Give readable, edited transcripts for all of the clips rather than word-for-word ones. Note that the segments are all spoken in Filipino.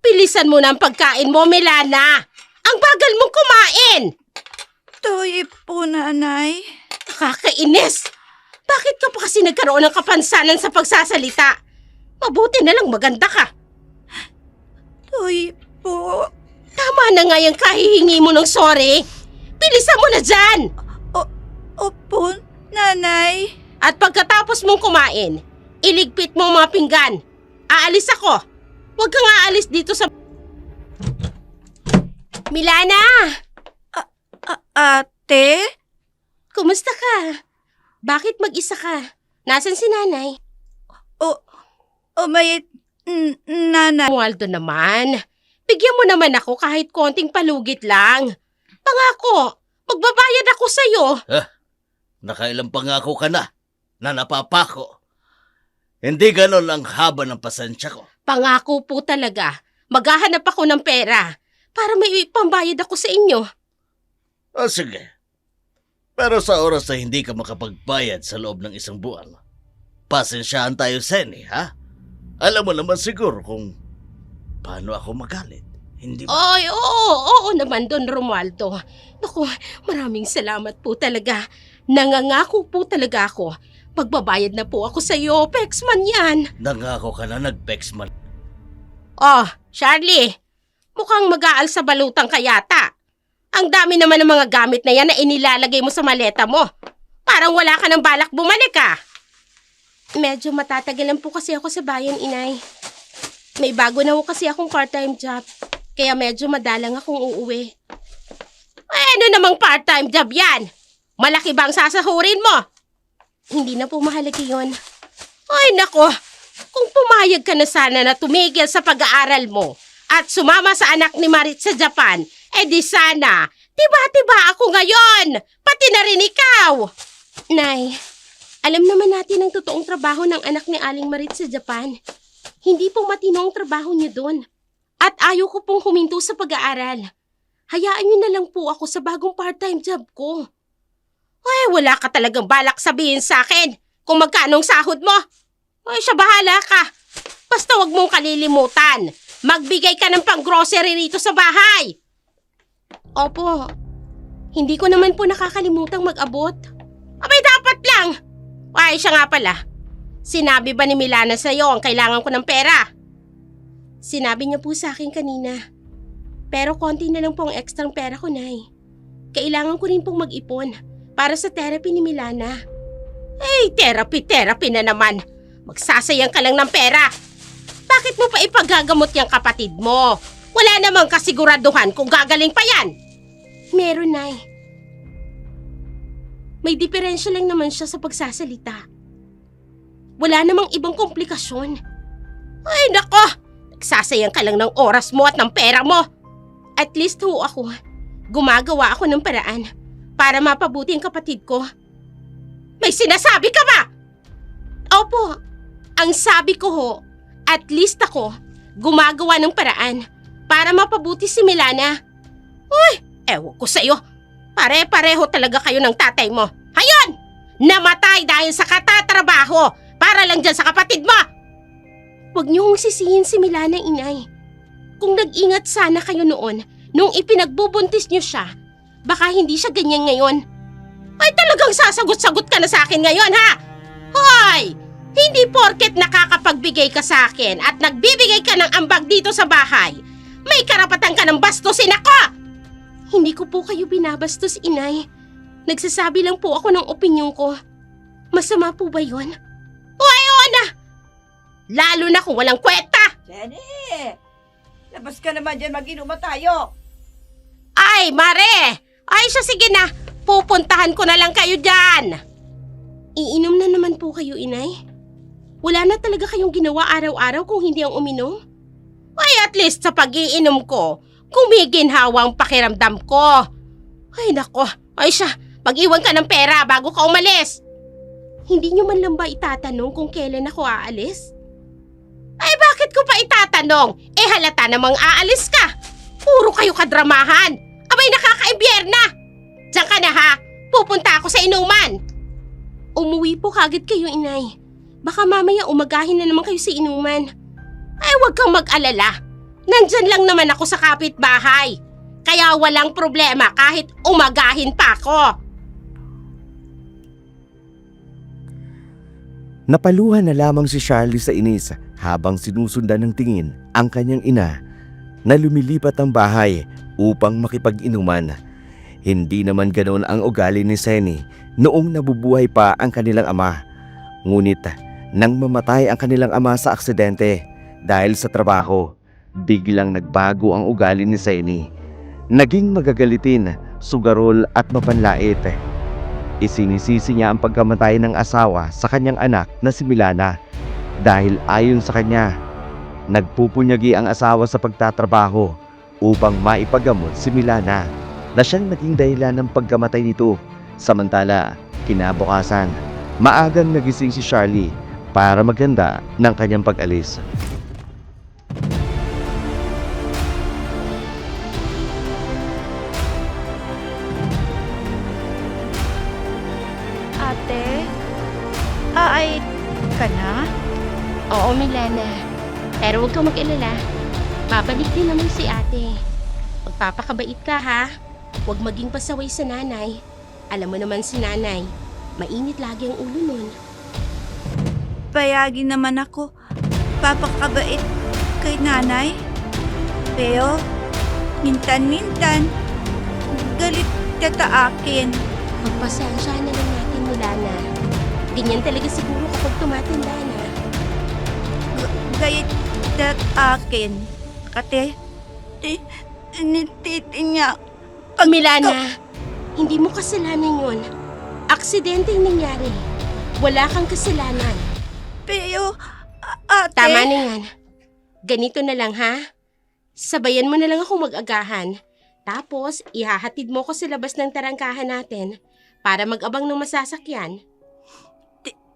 Bilisan mo na ang pagkain mo, Milana. Ang bagal mong kumain. Toy po, Nanay. Nakakainis. Bakit ka pa kasi nagkaroon ng kapansanan sa pagsasalita? Mabuti na lang maganda ka. Toy po. Tama na nga yung kahihingi mo ng sorry. Bilisan mo na dyan. Opo, Nanay. At pagkatapos mong kumain, iligpit mo ang mga pinggan. Aalis ako. Huwag kang aalis dito sa... Milana! Ate? Kumusta ka? Bakit mag-isa ka? Nasaan si nanay? May... Nanay. Waldo naman. Bigyan mo naman ako kahit konting palugit lang. Pangako, magbabayad ako sa'yo. Nakailang pangako ka na napapako. Hindi ganon ang haba ng pasensya ko. Pangako po talaga. Maghahanap ako ng pera para may pambayad ako sa inyo. Sige. Pero sa oras na hindi ka makapagbayad sa loob ng isang buwan, pasensyahan tayo, Senny, ha? Alam mo naman siguro kung paano ako magalit. Hindi ba? Ay, oo naman Don Romualdo. Naku, maraming salamat po talaga. Nangangako po talaga ako. Magbabayad na po ako sa iyo, Pexman yan. Nangako ka na nag-Pexman. Oh, Charlie, mukhang mag-aal sa balutang ka yata. Ang dami naman ng mga gamit na yan na inilalagay mo sa maleta mo. Parang wala ka ng balak bumalik Medyo matatagalan po kasi ako sa bayan, Inay. May bago na po kasi akong part-time job. Kaya medyo madalang akong uuwi. Ano namang part-time job yan? Malaki bang sasahurin mo? Hindi na po mahalaga yun. Ay nako, kung pumayag ka na sana na tumigil sa pag-aaral mo at sumama sa anak ni Marit sa Japan, di sana, tiba-tiba ako ngayon, pati na rin ikaw. Nay, alam naman natin ang totoong trabaho ng anak ni Aling Marit sa Japan. Hindi po matino ang trabaho niya doon. At ayaw ko pong huminto sa pag-aaral. Hayaan niyo na lang po ako sa bagong part-time job ko. Ay, wala ka talagang balak sabihin sa akin kung magkano ang sahod mo. Ay, siya bahala ka. Basta wag mong kalilimutan. Magbigay ka ng pang-grocery rito sa bahay. Opo, hindi ko naman po nakakalimutang mag-abot. Abay, dapat lang. Ay, siya nga pala. Sinabi ba ni Milana sa'yo ang kailangan ko ng pera? Sinabi niya po sa akin kanina. Pero konti na lang po ang ekstrang pera ko, Nay. Kailangan ko rin pong mag-ipon para sa therapy ni Milana. Ay, therapy na naman. Magsasayang ka lang ng pera. Bakit mo pa ipagagamot yung kapatid mo? Wala namang kasiguraduhan kung gagaling pa yan. Meron, Nay. May diferensya lang naman siya sa pagsasalita. Wala namang ibang komplikasyon. Ay, nako! Nagsasayang ka lang ng oras mo at ng pera mo. At least ho ako, gumagawa ako ng paraan para mapabuti ang kapatid ko. May sinasabi ka ba? Opo, ang sabi ko ho, at least ako, gumagawa ng paraan para mapabuti si Milana. Uy, ewan ko sa'yo. Pare-pareho talaga kayo ng tatay mo. Hayon! Namatay dahil sa katatrabaho para lang dyan sa kapatid mo. Huwag niyong sisihin si Milana, Inay. Kung nag-ingat sana kayo noon, nung ipinagbubuntis niyo siya, baka hindi siya ganyan ngayon. Ay, talagang sasagot-sagot ka na sa akin ngayon, ha? Hoy! Hindi porket nakakapagbigay ka sa akin at nagbibigay ka ng ambag dito sa bahay, may karapatan ka ng bastusin ako! Hindi ko po kayo binabastos, Inay. Nagsasabi lang po ako ng opinyon ko. Masama po ba yun? Uy, oo na! Lalo na kung walang kwenta! Jenny! Labas ka naman dyan, mag-inuman tayo! Ay, Mare! Ay, siya, sige na! Pupuntahan ko na lang kayo dyan! Iinom na naman po kayo, Inay. Wala na talaga kayong ginawa araw-araw kung hindi ang uminom? Ay, at least sa pag-iinom ko, kumiginhawa ang pakiramdam ko. Ay, nako. Ay, siya, mag-iwan ka ng pera bago ka umalis. Hindi niyo man lang ba itatanong kung kailan ako aalis? Ay, bakit ko pa itatanong? Halata namang aalis ka. Puro kayo kadramahan. Abay, nakaka-ibyerna. Diyan ka na, ha? Pupunta ako sa inuman. Umuwi po kagad kayo, Inay. Baka mamaya umagahin na naman kayo sa inuman. Ay, huwag kang mag-alala. Nandyan lang naman ako sa kapitbahay. Kaya walang problema kahit umagahin pa ako. Napaluhan na lamang si Charlie sa inis habang sinusundan ng tingin ang kanyang ina na lumilipat ang bahay upang makipag-inuman. Hindi naman ganoon ang ugali ni Senny noong nabubuhay pa ang kanilang ama. Ngunit nang mamatay ang kanilang ama sa aksidente dahil sa trabaho, biglang nagbago ang ugali ni Senny. Naging magagalitin, sugarol at mapanlait. Isinisisi niya ang pagkamatay ng asawa sa kanyang anak na si Milana dahil ayon sa kanya, nagpupunyagi ang asawa sa pagtatrabaho upang maipagamot si Milana na siyang naging dahilan ng pagkamatay nito. Samantala, kinabukasan, maagang nagising si Charlie para maghanda ng kanyang pag-alis. Ate? Ay ka na? Oo, Milana. Pero huwag kang mag-alala. Babalik din naman si ate. Magpapakabait ka ha. Huwag maging pasaway sa nanay. Alam mo naman si nanay. Mainit lagi ang ulo nun. Payagi naman ako. Papakabait kay nanay. Pero, mintan-mintan, galit ka sa akin. Magpasensya na lang natin, Milana. Ganyan talaga siguro kapag tumatanda na. Galit ka sa akin. Kate, nititi niya. Milana, hindi mo kasalanan yun. Aksidente yung nangyari. Wala kang kasalanan. Pero, ate... Tama na yan. Ganito na lang ha. Sabayan mo na lang ako mag-agahan. Tapos, ihahatid mo ko sa labas ng tarangkahan natin para mag-abang ng masasakyan.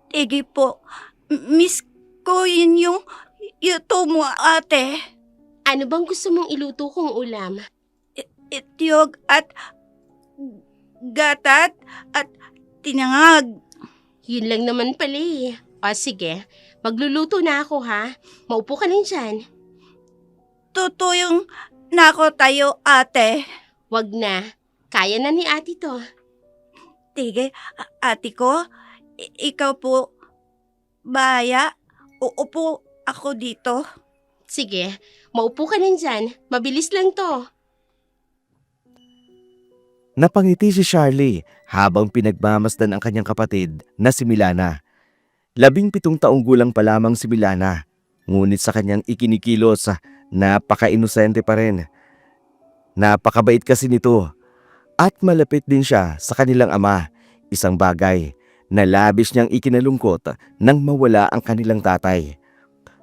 Sige po. Miss ko yun yung yuto mo, ate. Ano bang gusto mong iluto kong ulam? Ityog at gatat at tinangag. Yun lang naman pala eh. O sige, magluluto na ako ha. Maupo ka lang dyan. Tutuyong nako tayo, ate. Wag na. Kaya na ni ate to. Sige, ate ko, ikaw po, baya, uupo ako dito. Sige, maupo ka lang dyan. Mabilis lang to. Napangiti si Charlie habang pinagmamasdan ang kanyang kapatid na si Milana. 17 taong gulang pa lamang si Milana, ngunit sa kanyang ikinikilos, napaka-inosente pa rin. Napakabait kasi nito at malapit din siya sa kanilang ama, isang bagay na labis niyang ikinalungkot nang mawala ang kanilang tatay.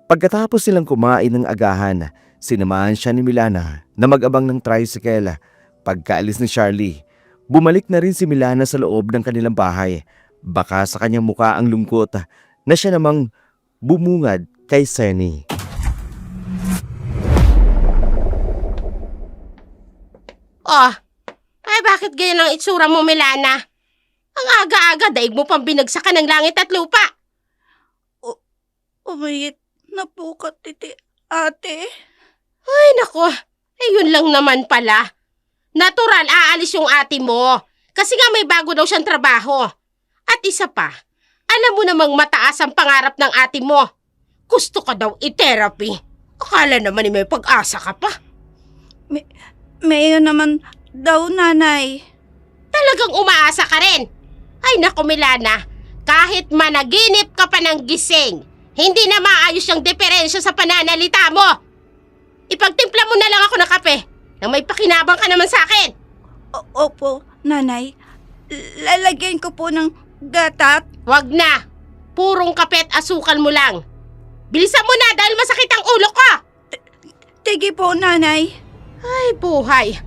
Pagkatapos silang kumain ng agahan, sinamahan siya ni Milana na mag-abang ng tricycle. Pagkaalis ni Charlie, bumalik na rin si Milana sa loob ng kanilang bahay. Baka sa kanyang muka ang lungkot na siya namang bumungad kay Senny. Oh, ay bakit ganyan ang itsura mo, Milana? Ang aga-aga, daig mo pang binagsakan ng langit at lupa. Umayit na po ka, ate. Ay, nako. Yun lang naman pala. Natural, aalis yung ate mo. Kasi nga may bago daw siyang trabaho. At isa pa, alam mo namang mataas ang pangarap ng ate mo. Gusto ka daw i-therapy. Akala naman may pag-asa ka pa. Mayon naman daw, nanay. Talagang umaasa ka rin. Ay nako, Milana, kahit managinip ka pa ng gising, hindi na maayos yung diferensya sa pananalita mo. Ipagtimpla mo na lang ako ng kape nang may pakinabang ka naman sa akin. Opo, nanay. Lalagyan ko po ng gatat. Wag na. Purong kape at asukal mo lang. Bilisan mo na dahil masakit ang ulo ko. Sige po, nanay. Ay, buhay.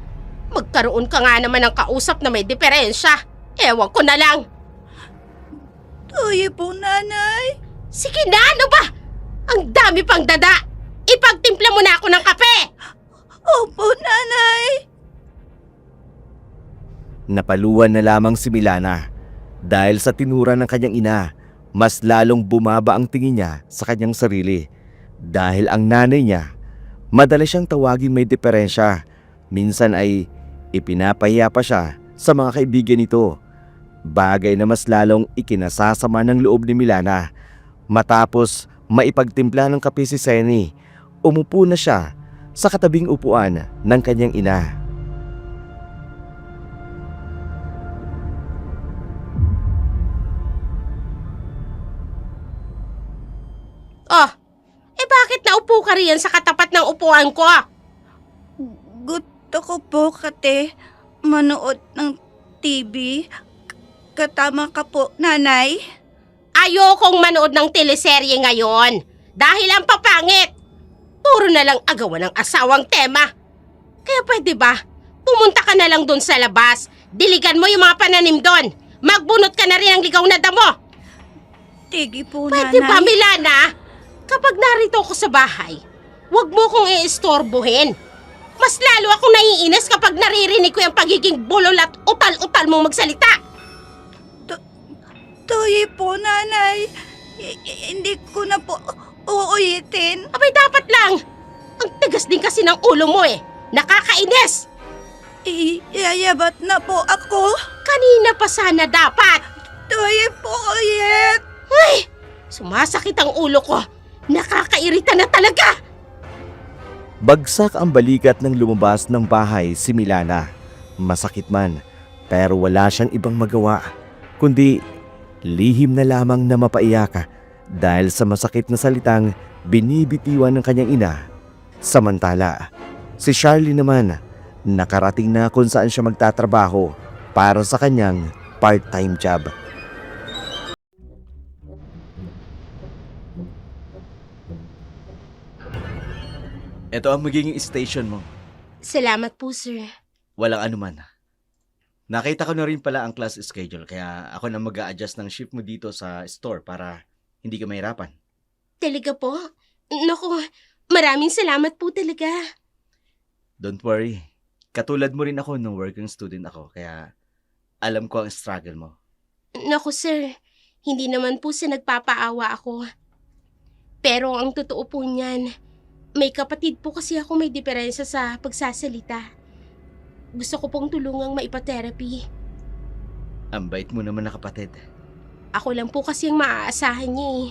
Magkaroon ka nga naman ng kausap na may diferensya. Ewan ko na lang. Tuyo po, nanay. Sige na, ano ba? Ang dami pang dada. Ipagtimpla mo na ako ng kape. Opo, nanay. Napaluan na lamang si Milana dahil sa tinura ng kanyang ina, mas lalong bumaba ang tingin niya sa kanyang sarili dahil ang nanay niya Madalas siyang tawaging may diferensya. Minsan ay ipinapahiya pa siya sa mga kaibigan nito. Bagay na mas lalong ikinasasama ng loob ni Milana. Matapos maipagtimpla ng kape si Senny, umupo na siya sa katabing upuan ng kanyang ina. Oh, bakit naupo ka riyan sa katapat ng upuan ko? Gusto ko po, kate, manood ng TV. Katama ka po, nanay. Ayokong manood ng teleserye ngayon dahil ang papangit. Puro na lang agawan ng asawang tema. Kaya pwede ba, pumunta ka na lang doon sa labas. Diligan mo yung mga pananim doon. Magbunot ka na rin ng ligaw na damo. Tigi po, Pwede nanay. ba, Milana? Kapag narito ako sa bahay, huwag mo kong iistorbohin. Mas lalo akong naiinis kapag naririnig ko yung pagiging bulol at utal-utal mong magsalita. Tuyi po, nanay. Hindi ko na po uulitin. Abay, dapat lang. Ang tigas din kasi ng ulo mo eh. Nakakainis. Iyayabat na po ako. Kanina pa sana dapat. Tuyi po ulit. Ay, sumasakit ang ulo ko. Nakakairita na talaga. Bagsak ang balikat ng lumabas ng bahay si Milana. Masakit man, pero wala siyang ibang magawa, kundi lihim na lamang na mapaiyak dahil sa masakit na salitang binibitiwan ng kanyang ina. Samantala, si Charlie naman nakarating na kung saan siya magtatrabaho para sa kanyang part-time job. Ito ang magiging station mo. Salamat po, sir. Walang anuman. Nakita ko na rin pala ang class schedule kaya ako na mag-a-adjust ng shift mo dito sa store para hindi ka mahirapan. Talaga po? Naku, maraming salamat po talaga. Don't worry. Katulad mo rin ako nung working student ako kaya alam ko ang struggle mo. Naku, sir. Hindi naman po sa nagpapaawa ako. Pero ang totoo po niyan, may kapatid po kasi ako may diferensya sa pagsasalita. Gusto ko pong tulungang maipa-therapy. Ang bait mo naman na kapatid. Ako lang po kasi ang maaasahan niya eh.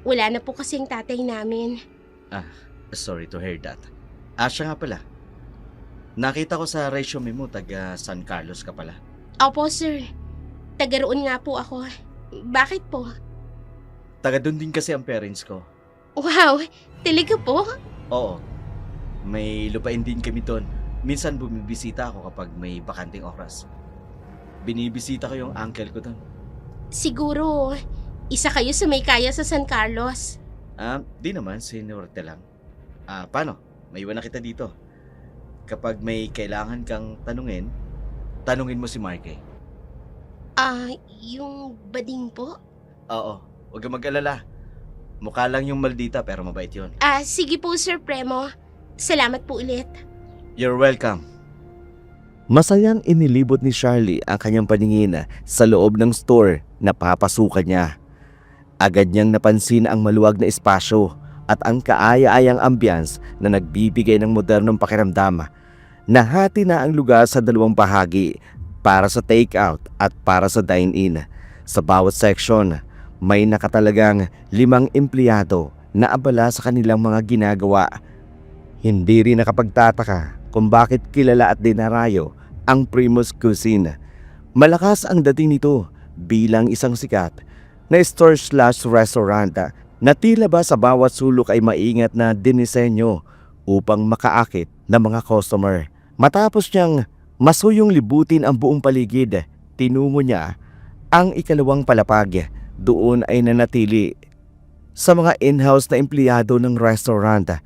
Wala na po kasi ang tatay namin. Sorry to hear that. Siya nga pala. Nakita ko sa resume mo taga San Carlos ka pala. Opo, sir. Taga roon nga po ako. Bakit po? Taga doon din kasi ang parents ko. Wow, talaga po? Oo. May lupain din kami doon. Minsan bumibisita ako kapag may bakanting oras. Binibisita ko yung uncle ko doon. Siguro, isa kayo sa may kaya sa San Carlos. Di naman, seniority lang. Paano? May iwan na kita dito. Kapag may kailangan kang tanungin mo si Marky. Yung bading po? Oo, huwag kang mag-alala. Mukha lang yung maldita pero mabait yun. Sige po, Sir Premo. Salamat po ulit. You're welcome. Masayang inilibot ni Charlie ang kanyang paningin sa loob ng store na papasukan niya. Agad niyang napansin ang maluwag na espasyo at ang kaaya-ayang ambience na nagbibigay ng modernong pakiramdam. Nahati na ang lugar sa dalawang bahagi para sa take-out at para sa dine-in. Sa bawat section, may nakatalagang 5 empleyado na abala sa kanilang mga ginagawa. Hindi rin nakapagtataka kung bakit kilala at dinarayo ang Primus Cuisine. Malakas ang dating nito bilang isang sikat na store/restaurant na tila ba sa bawat sulok ay maingat na dinisenyo upang makaakit ng mga customer. Matapos niyang masuyong libutin ang buong paligid, tinungo niya ang ikalawang palapag. Doon ay nanatili sa mga in-house na empleyado ng restaurant.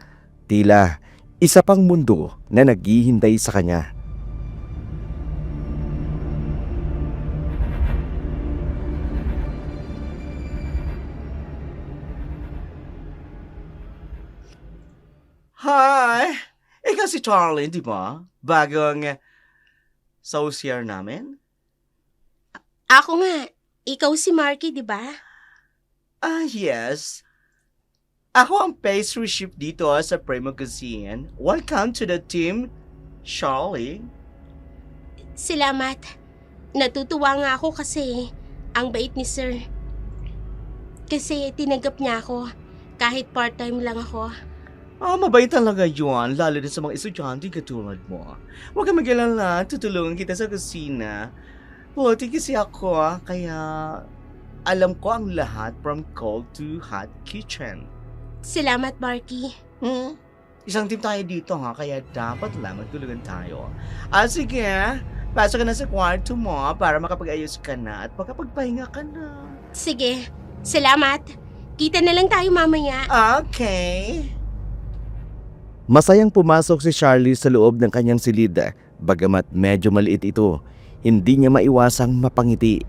Tila isa pang mundo na naghihintay sa kanya. Hi! Ikaw si Charlie, di ba? Bagong saucier namin? Ako nga. Ikaw si Marky, di ba? Yes. Ako ang pastry chef dito sa Primo Cuisine. Welcome to the team, Charlie. Salamat. Natutuwa nga ako kasi ang bait ni Sir. Kasi tinanggap niya ako kahit part-time lang ako. Mabait talaga yun, lalo na sa mga estudyante katulad mo. Huwag kang mag-alala, tutulungan kita sa kusina. Buti kasi ako, kaya alam ko ang lahat from cold to hot kitchen. Salamat, Marky. Isang team tayo dito kaya dapat lang magtulungan tayo. Sige, pasok ka na sa kwarto mo para makapag-ayos ka na at makapagpahinga ka na. Sige, salamat. Kita na lang tayo mamaya. Okay. Masayang pumasok si Charlie sa loob ng kanyang silid, bagamat medyo maliit ito, hindi niya maiwasang mapangiti.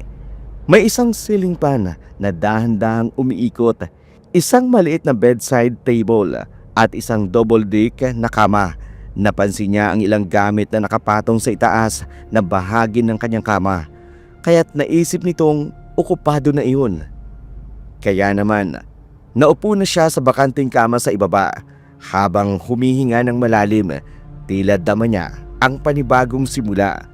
May isang ceiling fan na dahan-dahang umiikot, isang maliit na bedside table at isang double deck na kama. Napansin niya ang ilang gamit na nakapatong sa itaas na bahagi ng kanyang kama, kaya't naisip nitong okupado na iyon. Kaya naman, naupo na siya sa bakanting kama sa ibaba. Habang humihinga ng malalim, tila dama niya ang panibagong simula.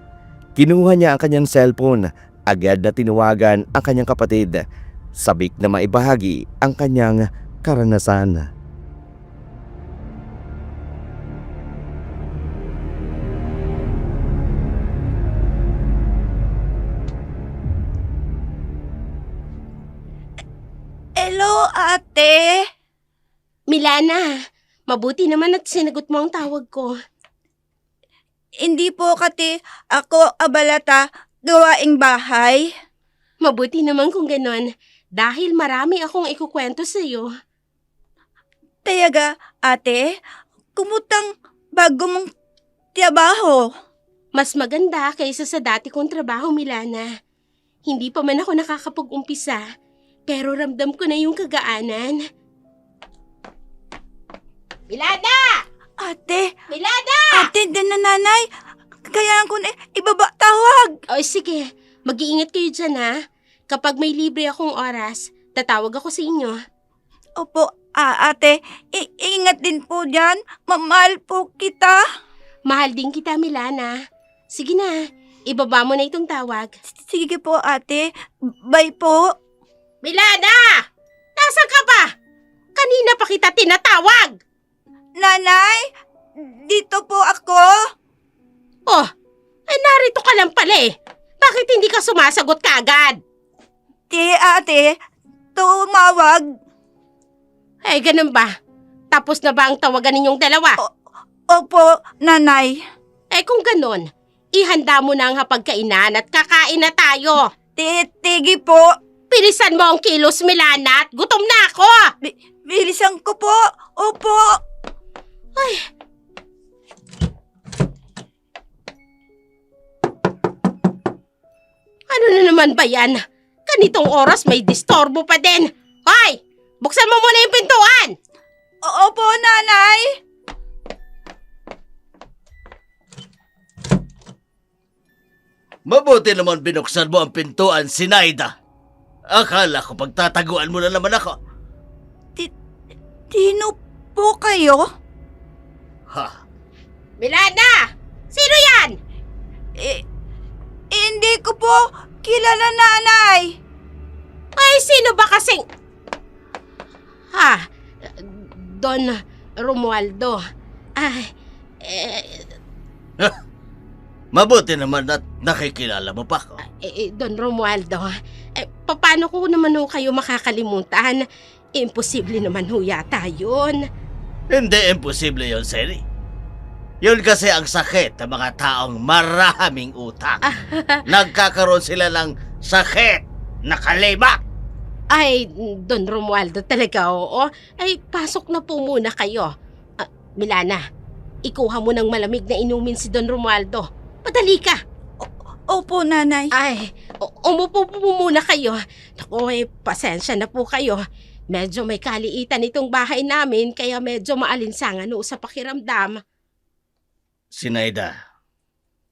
Kinuha niya ang kanyang cellphone, agad na tinawagan ang kanyang kapatid, sabik na maibahagi ang kanyang karanasan. Hello, ate. Milana, mabuti naman at sinagot mo ang tawag ko. Hindi po kati ako abalata gawaing bahay. Mabuti naman kung ganon, dahil marami akong ikukwento sa iyo. Tayaga, ate, kumutang bago mong trabaho. Mas maganda kaysa sa dati kong trabaho, Milana. Hindi pa man ako nakakapag-umpisa, pero ramdam ko na yung kagaanan. Milana! Ate, Milana! ate din na nanay. Kaya ko na ibaba tawag. O sige, mag-iingat kayo dyan ha. Kapag may libre akong oras, tatawag ako sa inyo. Opo, ate, ingat din po dyan. Mamahal po kita. Mahal din kita, Milana. Sige na, ibaba mo na itong tawag. Sige po, ate. Bye po. Milana! Nasaan ka ba? Kanina pa kita tinatawag! Nanay, dito po ako. Oh, ay narito ka lang pala eh. Bakit hindi ka sumasagot kaagad? Ate, tumawag. Ay, ganun ba? Tapos na ba ang tawagan ninyong dalawa? Opo, nanay. Eh kung ganun, ihanda mo na ang hapagkainan at kakain na tayo. Tigi po. Pilisan mo ang kilos, Milana, at gutom na ako! Bilisan ko po. Opo. Ay. Ano na naman ba yan? Ganitong oras may distorbo pa din. Hoy! Buksan mo muna yung pintuan! Opo, nanay. Mabuti naman binuksan mo ang pintuan, Sinaida. Akala ko pagtataguan mo na naman ako. Sino po kayo? Ha? Milana! Sino yan? Hindi ko po kilala, nanay. Ay, sino ba kasing... Don Romualdo. Ay, Mabuti naman at nakikilala mo pa ako. Don Romualdo. Paano ko naman ho kayo makakalimutan? Imposible naman ho yata yun. Hindi imposible yon, Sally. Yun kasi ang sakit ng mga taong maraming utang. Nagkakaroon sila ng sakit na kalima. Ay, Don Romualdo talaga, oo. Ay, pasok na po muna kayo. Milana, ikuha mo ng malamig na inumin si Don Romualdo. Padali ka. Opo, nanay. Ay, umupo po muna kayo. Naku, pasensya na po kayo. Medyo may kaliitan itong bahay namin kaya medyo maalinsangan sa pakiramdam. Sinaida,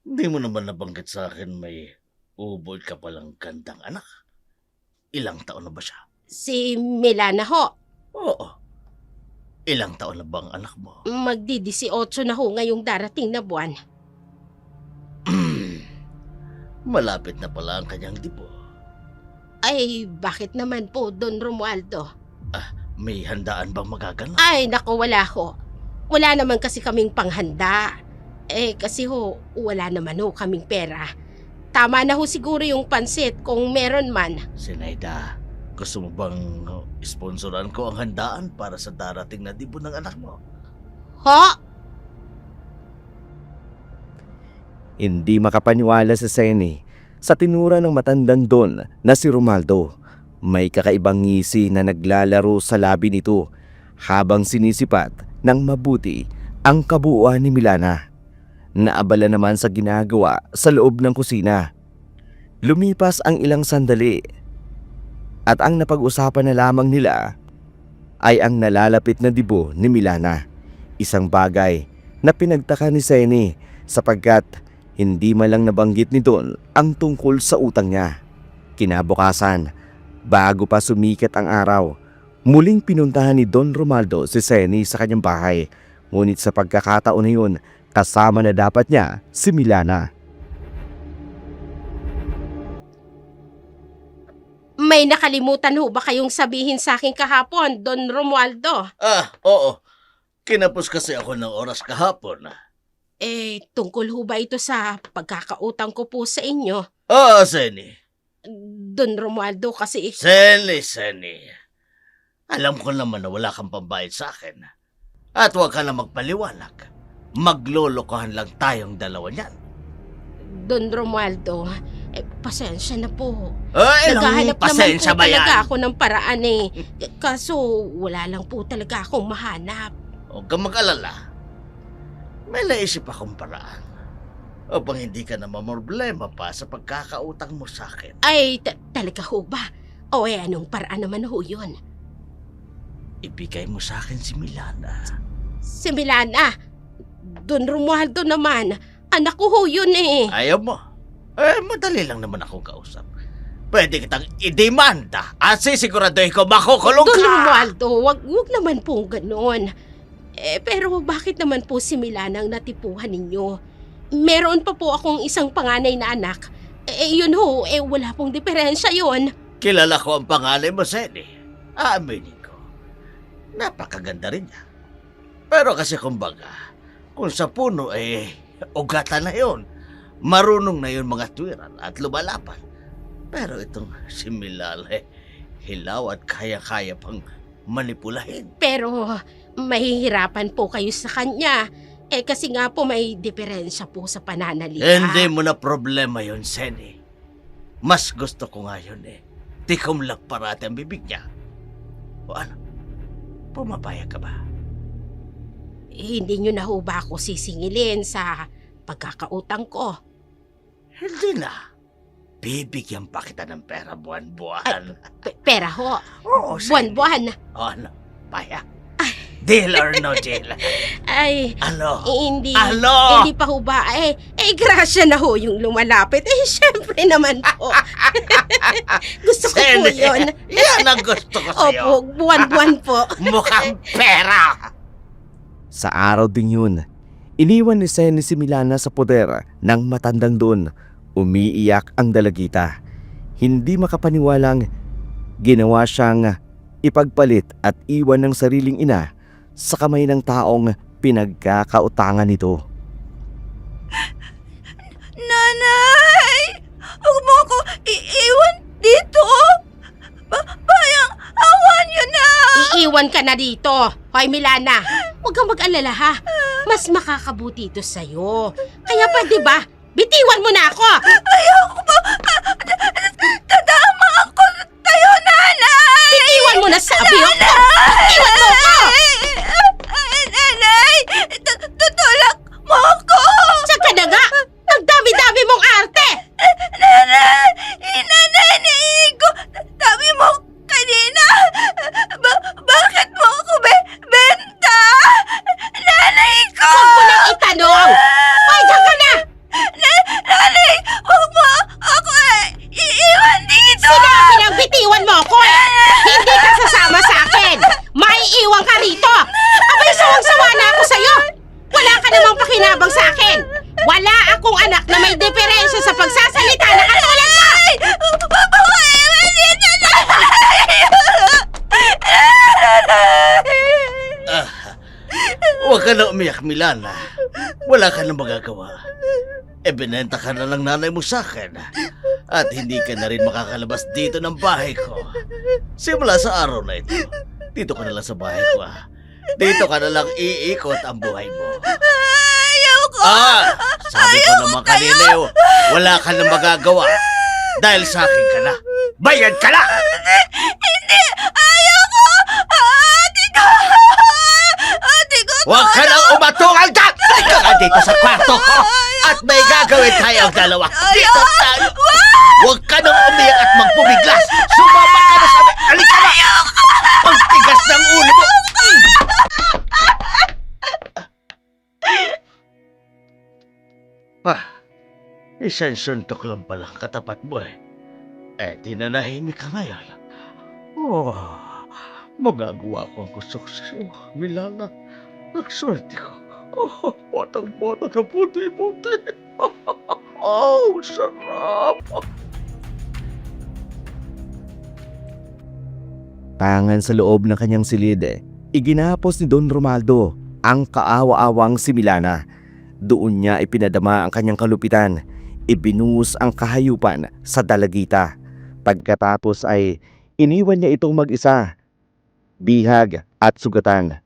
hindi mo naman nabanggit sa akin may ubod ka palang gandang anak. Ilang taon na ba siya? Si Milana ho. Oo. Ilang taon na bang anak mo? Magdi-18 na ho ngayong darating na buwan. Malapit na pala ang kanyang dibo. Ay, bakit naman po, Don Romualdo? May handaan bang magaganap? Ay, nako, wala ho. Wala naman kasi kaming panghanda. Kasi ho, wala naman ho kaming pera. Tama na ho siguro yung pansit kung meron man. Sinaida, gusto mo bang sponsoran ko ang handaan para sa darating na dibo ng anak mo? Ho? Hindi makapaniwala si Seni sa tinura ng matandang Don na si Romualdo. May kakaibang ngisi na naglalaro sa labi nito habang sinisipat ng mabuti ang kabuuan ni Milana. Naabala naman sa ginagawa sa loob ng kusina. Lumipas ang ilang sandali at ang napag-usapan na lamang nila ay ang nalalapit na dibo ni Milana. Isang bagay na pinagtaka ni Seni sapagkat hindi malang nabanggit ni Don ang tungkol sa utang niya. Kinabukasan, bago pa sumikat ang araw, muling pinuntahan ni Don Romualdo si Seni sa kanyang bahay. Ngunit sa pagkakataon na yun, kasama na dapat niya si Milana. May nakalimutan ho ba kayong sabihin sa akin kahapon, Don Romualdo? Oo. Kinapos kasi ako ng oras kahapon. Tungkol ho ba ito sa pagkakautang ko po sa inyo? Seni. Don Romualdo kasi... Seni. Alam ko naman na wala kang pambayad sa akin. At huwag ka na magpaliwanag. Maglolokohan lang tayong dalawa niyan. Don Romualdo, pasensya na po. Ilang Naghahanap naman pasensya po ba yan? talaga ako ng paraan Kaso wala lang po talaga akong mahanap. Huwag kang mag-alala. May naisip akong paraan. Upang hindi ka na mamroblema pa sa pagkakautang mo sa akin. Ay, talaga ho ba? Anong paraan naman ho yun? Ibigay mo sa akin si Milana. Si Milana, Don Romualdo naman, anak ko ho yun Ayaw mo? Madali lang naman akong kausap. Pwede kitang idemanda at sisiguraduhin ko makukulong ka! Don Romualdo, wag naman po ganon. Pero bakit naman po si Milana ang natipuhan ninyo? Meron pa po akong isang panganay na anak. Yun ho, wala pong diferensya yun. Kilala ko ang pangalan mo, Seni. Aaminin ko. Napakaganda rin niya. Pero kasi kumbaga, kung sa puno ugatan na yun. Marunong na yun mga tuwiran at lumalapan. Pero itong si Milal, hilaw at kaya-kaya pang manipulahin. Pero mahihirapan po kayo sa kanya. Kasi nga po may diferensya po sa pananalita. Hindi mo na problema yun, Seni. Mas gusto ko nga yun Tikom lang parati ang bibig niya. O ano? Pumapayag ka ba? Hindi nyo na ho ba ako sisingilin sa pagkakautang ko? Hindi na. Bibigyan pa kita ng pera buwan-buwan. Pera ho. Oo, Seni. Buwan-buwan. O ano? Payag? Deal or no deal? Ay, Ano? hindi. Ano? Hindi pa ho ba? Grasya na ho yung lumalapit. Syempre naman po. Gusto ko po Seni, yun. Yan ang gusto ko sa'yo. Opo, buwan-buwan po. Mukhang pera. Sa araw ding yun, iniwan ni Seni si Milana sa poder ng matandang Don. Umiiyak ang dalagita. Hindi makapaniwalang ginawa siyang ipagpalit at iwan ng sariling ina sa kamay ng taong pinagkakautangan nito. Nanay! Huwag mo ako iiwan dito! Bayang awan niyo na! Iiwan ka na dito. Hoy, Milana, huwag kang mag-alala ha. Mas makakabuti ito sa'yo. Kaya pwede ba? Bitiwan mo na ako! Ayoko pa! Tadama ako tayo, nanay! Bitiwan mo na sabi ko! Bitiwan mo ako! Nanay! Tutulak mo ako! Saan ka na nga? Ang dami-dami mong arte! Nanay! Nanay, naiigo! Dami mo kanina! Bakit mo ako benta? Nanay ko! Huwag mo nang itanong! Hoy, diyan ka na! Nanay! Huwag mo ako iiwan dito! Sinabi lang bitiwan mo ako eh! Hindi ka sasama sa akin! Maiiwan ka rito! ka na umiyak, Milana. Wala ka na magagawa. Binenta ka na lang nanay mo sa akin. At hindi ka na rin makakalabas dito ng bahay ko. Simula sa araw na ito, dito ka na lang sa bahay ko. Dito ka na lang iikot ang buhay mo. Ayaw ko! Sabi ko naman kanina, wala ka na magagawa. Dahil sa akin ka na. Bayad ka na! Hindi! Ayaw ko! Ate ko! Ate ko! Huwag ka nang umatungal ka! Halika nga dito sa kwarto ko! At may gagawin tayo ang dalawa. Dito tayo! Huwag ka nang umiyak at magpumiglas! Sumama ka na sa amin! Halika na! Ang tigas ng ulo mo! Isang suntok lang pala katapat mo eh. Tinanahimik ka ngayon. Magagawa ko ang gusto ko sa'yo, Milana. Nagswerte ko. Batang-bata na puti-puti. Sarap! Tangan sa loob ng kanyang silid, iginapos ni Don Romaldo ang kaawa-awang si Milana. Doon niya ipinadama ang kanyang kalupitan, ibinuhos ang kahayupan sa dalagita. Pagkatapos ay iniwan niya itong mag-isa, bihag at sugatan,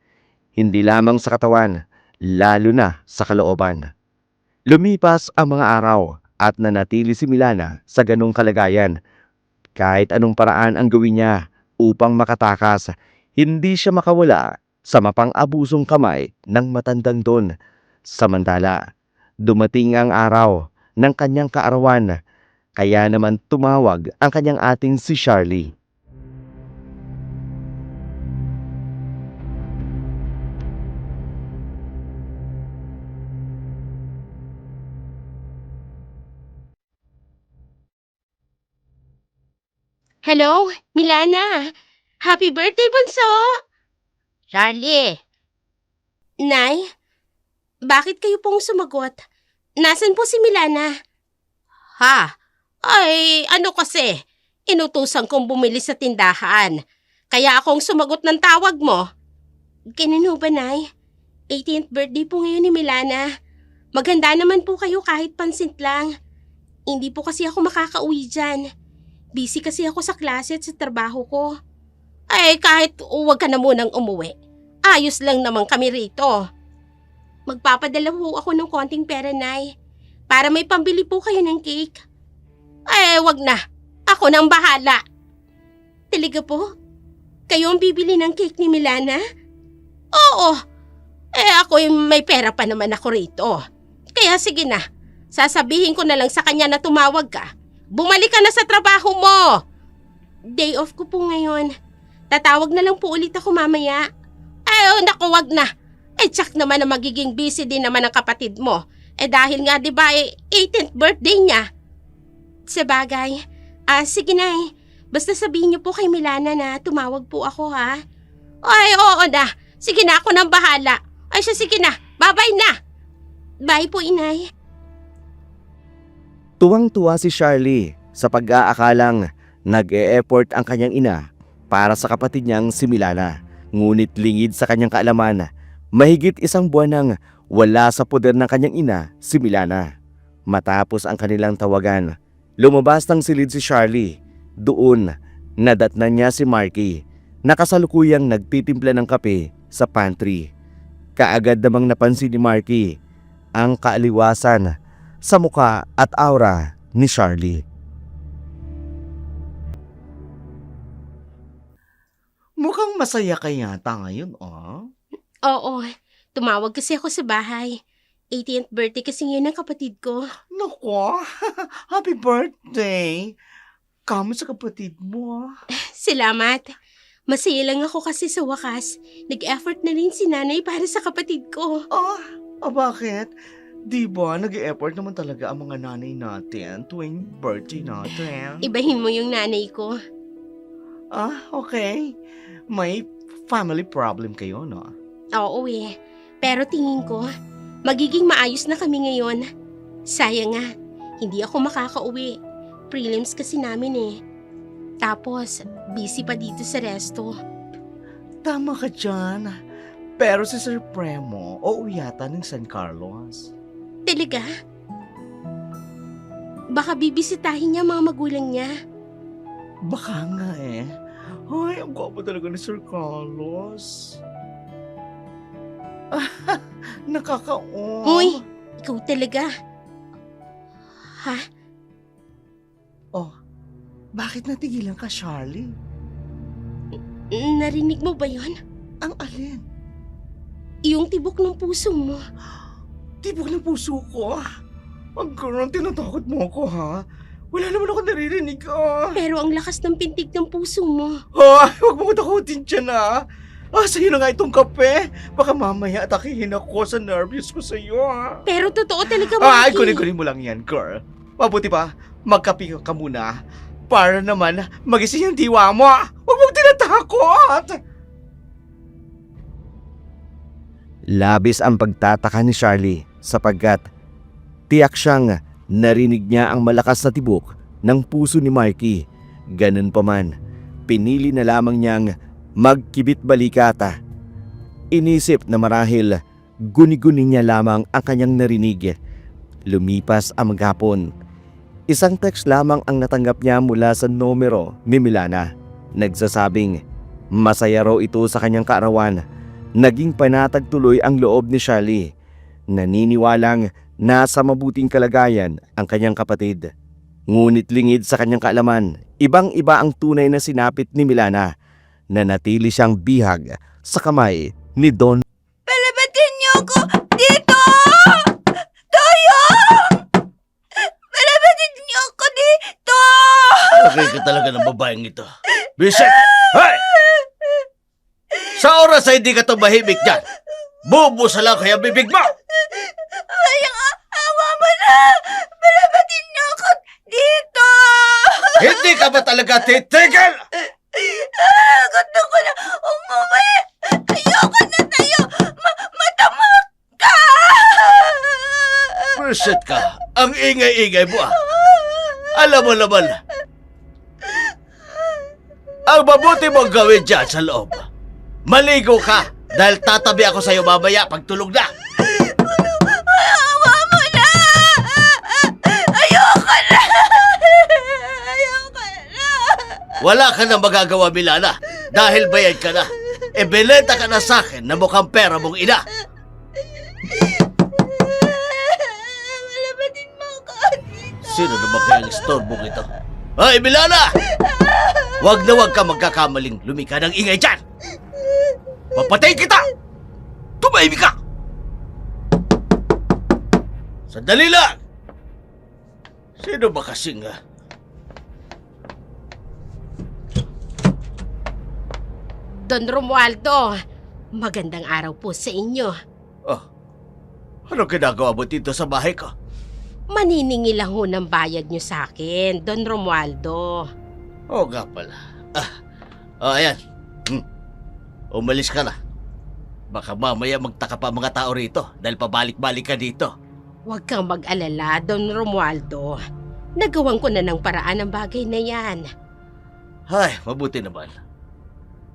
hindi lamang sa katawan, lalo na sa kalooban. Lumipas ang mga araw at nanatili si Milana sa ganong kalagayan. Kahit anong paraan ang gawin niya upang makatakas, hindi siya makawala sa mapang-abusong kamay ng matandang Don. Samantala, dumating ang araw ng kanyang kaarawan, kaya naman tumawag ang kanyang ating si Charlie. Hello, Milana. Happy birthday, Bunso! Charlie! Nay, bakit kayo pong sumagot? Nasaan po si Milana? Ha? Ay, ano kasi? Inutusan kong bumili sa tindahan. Kaya akong sumagot ng tawag mo. Ganun ba, Nay? 18th birthday po ngayon ni Milana. Maganda naman po kayo kahit pansit lang. Hindi po kasi ako makakauwi dyan. Busy kasi ako sa klase at sa trabaho ko. Ay, kahit huwag ka na munang umuwi. Ayos lang naman kami rito. Magpapadala po ako ng konting pera, Nay. Para may pambili po kayo ng cake. Ay, wag na. Ako nang bahala. Talaga po? Kayo ang bibili ng cake ni Milana? Oo. Ako may pera pa naman ako rito. Kaya sige na. Sasabihin ko na lang sa kanya na tumawag ka. Bumalik ka na sa trabaho mo. Day off ko po ngayon. Tatawag na lang po ulit ako mamaya. Ay, naku, wag na. Tsak naman na magiging busy din naman ang kapatid mo. Dahil nga, di ba, 18th birthday niya. Sa bagay. Sige na Basta sabihin niyo po kay Milana na tumawag po ako, ha? Ay, oo na. Sige na, ako nang bahala. Ay, sige na. Bye-bye na. Bye po, Inay. Tuwang-tuwa si Charlie sa pag-aakalang nag-e-effort ang kanyang ina para sa kapatid niyang si Milana. Ngunit lingid sa kanyang kaalaman, mahigit isang buwan nang wala sa poder ng kanyang ina si Milana. Matapos ang kanilang tawagan, lumabas ng silid si Charlie. Doon, nadatnan niya si Marky na kasalukuyang nagtitimpla ng kape sa pantry. Kaagad namang napansin ni Marky ang kaaliwasan sa muka at aura ni Charlie. Mukhang masaya ka yata ngayon, Oo, tumawag kasi ako sa bahay. 18th birthday kasi ngayon ng kapatid ko. Naku, happy birthday! Kamusta sa kapatid mo? Salamat. Masaya lang ako kasi sa wakas. Nag-effort na rin si nanay para sa kapatid ko. Bakit? Di ba, nag-e-effort naman talaga ang mga nanay natin tuwing birthday natin? Ibahin mo yung nanay ko. Okay. May family problem kayo, no? Oo Pero tingin ko, magiging maayos na kami ngayon. Sayang nga, hindi ako makakauwi. Prelims kasi namin Tapos, busy pa dito sa resto. Tama ka dyan. Pero si Sir Premo, uuwi yata ng San Carlos. Talaga? Baka bibisitahin niya mga magulang niya. Baka nga eh. Ay, ang gwapo talaga ni Sir Carlos. Nakaka-o. Uy, ikaw talaga. Ha? Oh, bakit natigilan ka, Charlie? Narinig mo ba yon? Ang alin? Yung tibok ng puso mo. Tibok ng puso ko. Ang ganun, tinatakot mo ako, ha? Wala naman ako naririnig, Pero ang lakas ng pintig ng puso mo. Ay, huwag mo ko takutin dyan, ha? Sa'yo na nga itong kape. Baka mamaya atakihin ako sa nervous ko sa'yo, ha? Pero totoo talaga, Ay, Mikey. kunin mo lang yan, girl. Mabuti pa, magkape ka muna. Para naman magising ang diwa mo. Huwag mong tinatakot. Labis ang pagtataka ni Charlie sapagkat tiyak siyang narinig niya ang malakas na tibok ng puso ni Mikey. Ganun pa man, pinili na lamang niyang magkibit balikata. Inisip na marahil guni-guni niya lamang ang kanyang narinig. Lumipas ang maghapon. Isang text lamang ang natanggap niya mula sa numero ni Milana. Nagsasabing masaya raw ito sa kanyang kaarawan. Naging panatag tuloy ang loob ni Charlie. Naniniwalang nasa mabuting kalagayan ang kanyang kapatid. Ngunit lingid sa kanyang kaalaman, ibang-iba ang tunay na sinapit ni Milana. Nanatili siyang bihag sa kamay ni Don. Palabatin niyo ako dito! Toyong! Palabatin niyo ako dito! Okay ka talaga ng babaeng ito. Bisit! Hey! Sa oras na hindi ka tumahimik dyan, bubusa lang kaya bibig mo! Ayang awa mo na! Palabatin niyo ako dito! Hindi ka ba talaga titigil? Gusto ko na umuwi! Ayoko na tayo! Matamag ka! Bisit ka, ang ingay-ingay mo ah. Alam mo naman, ang mabuti mong gawin dyan sa loob, maligo ka dahil tatabi ako sa'yo mamaya pag tulog na. Awa mo na! Ayoko na! Ayoko na! Wala ka na magagawa, Milana, dahil bayad ka na. E belenta ka na sa'kin na mukhang pera mong ina. Palabatin mo ako dito! Sino naman kaya ang istorbong ito? Ay, Milana! Wag na wag ka magkakamaling lumika ng ingay dyan! Papatayin kita! Tumahimik ka! Sandali lang! Sino ba kasing Don Romualdo, magandang araw po sa inyo. Ano ginagawa mo dito sa bahay ko? Maniningil lang ho ng bayad nyo sa akin, Don Romualdo. Oo nga pala. Ayan. Umalis ka na. Baka mamaya magtaka pa mga tao rito dahil pabalik-balik ka dito. Huwag kang mag-alala, Don Romualdo. Nagawan ko na ng paraan ang bagay na yan. Ay, mabuti naman.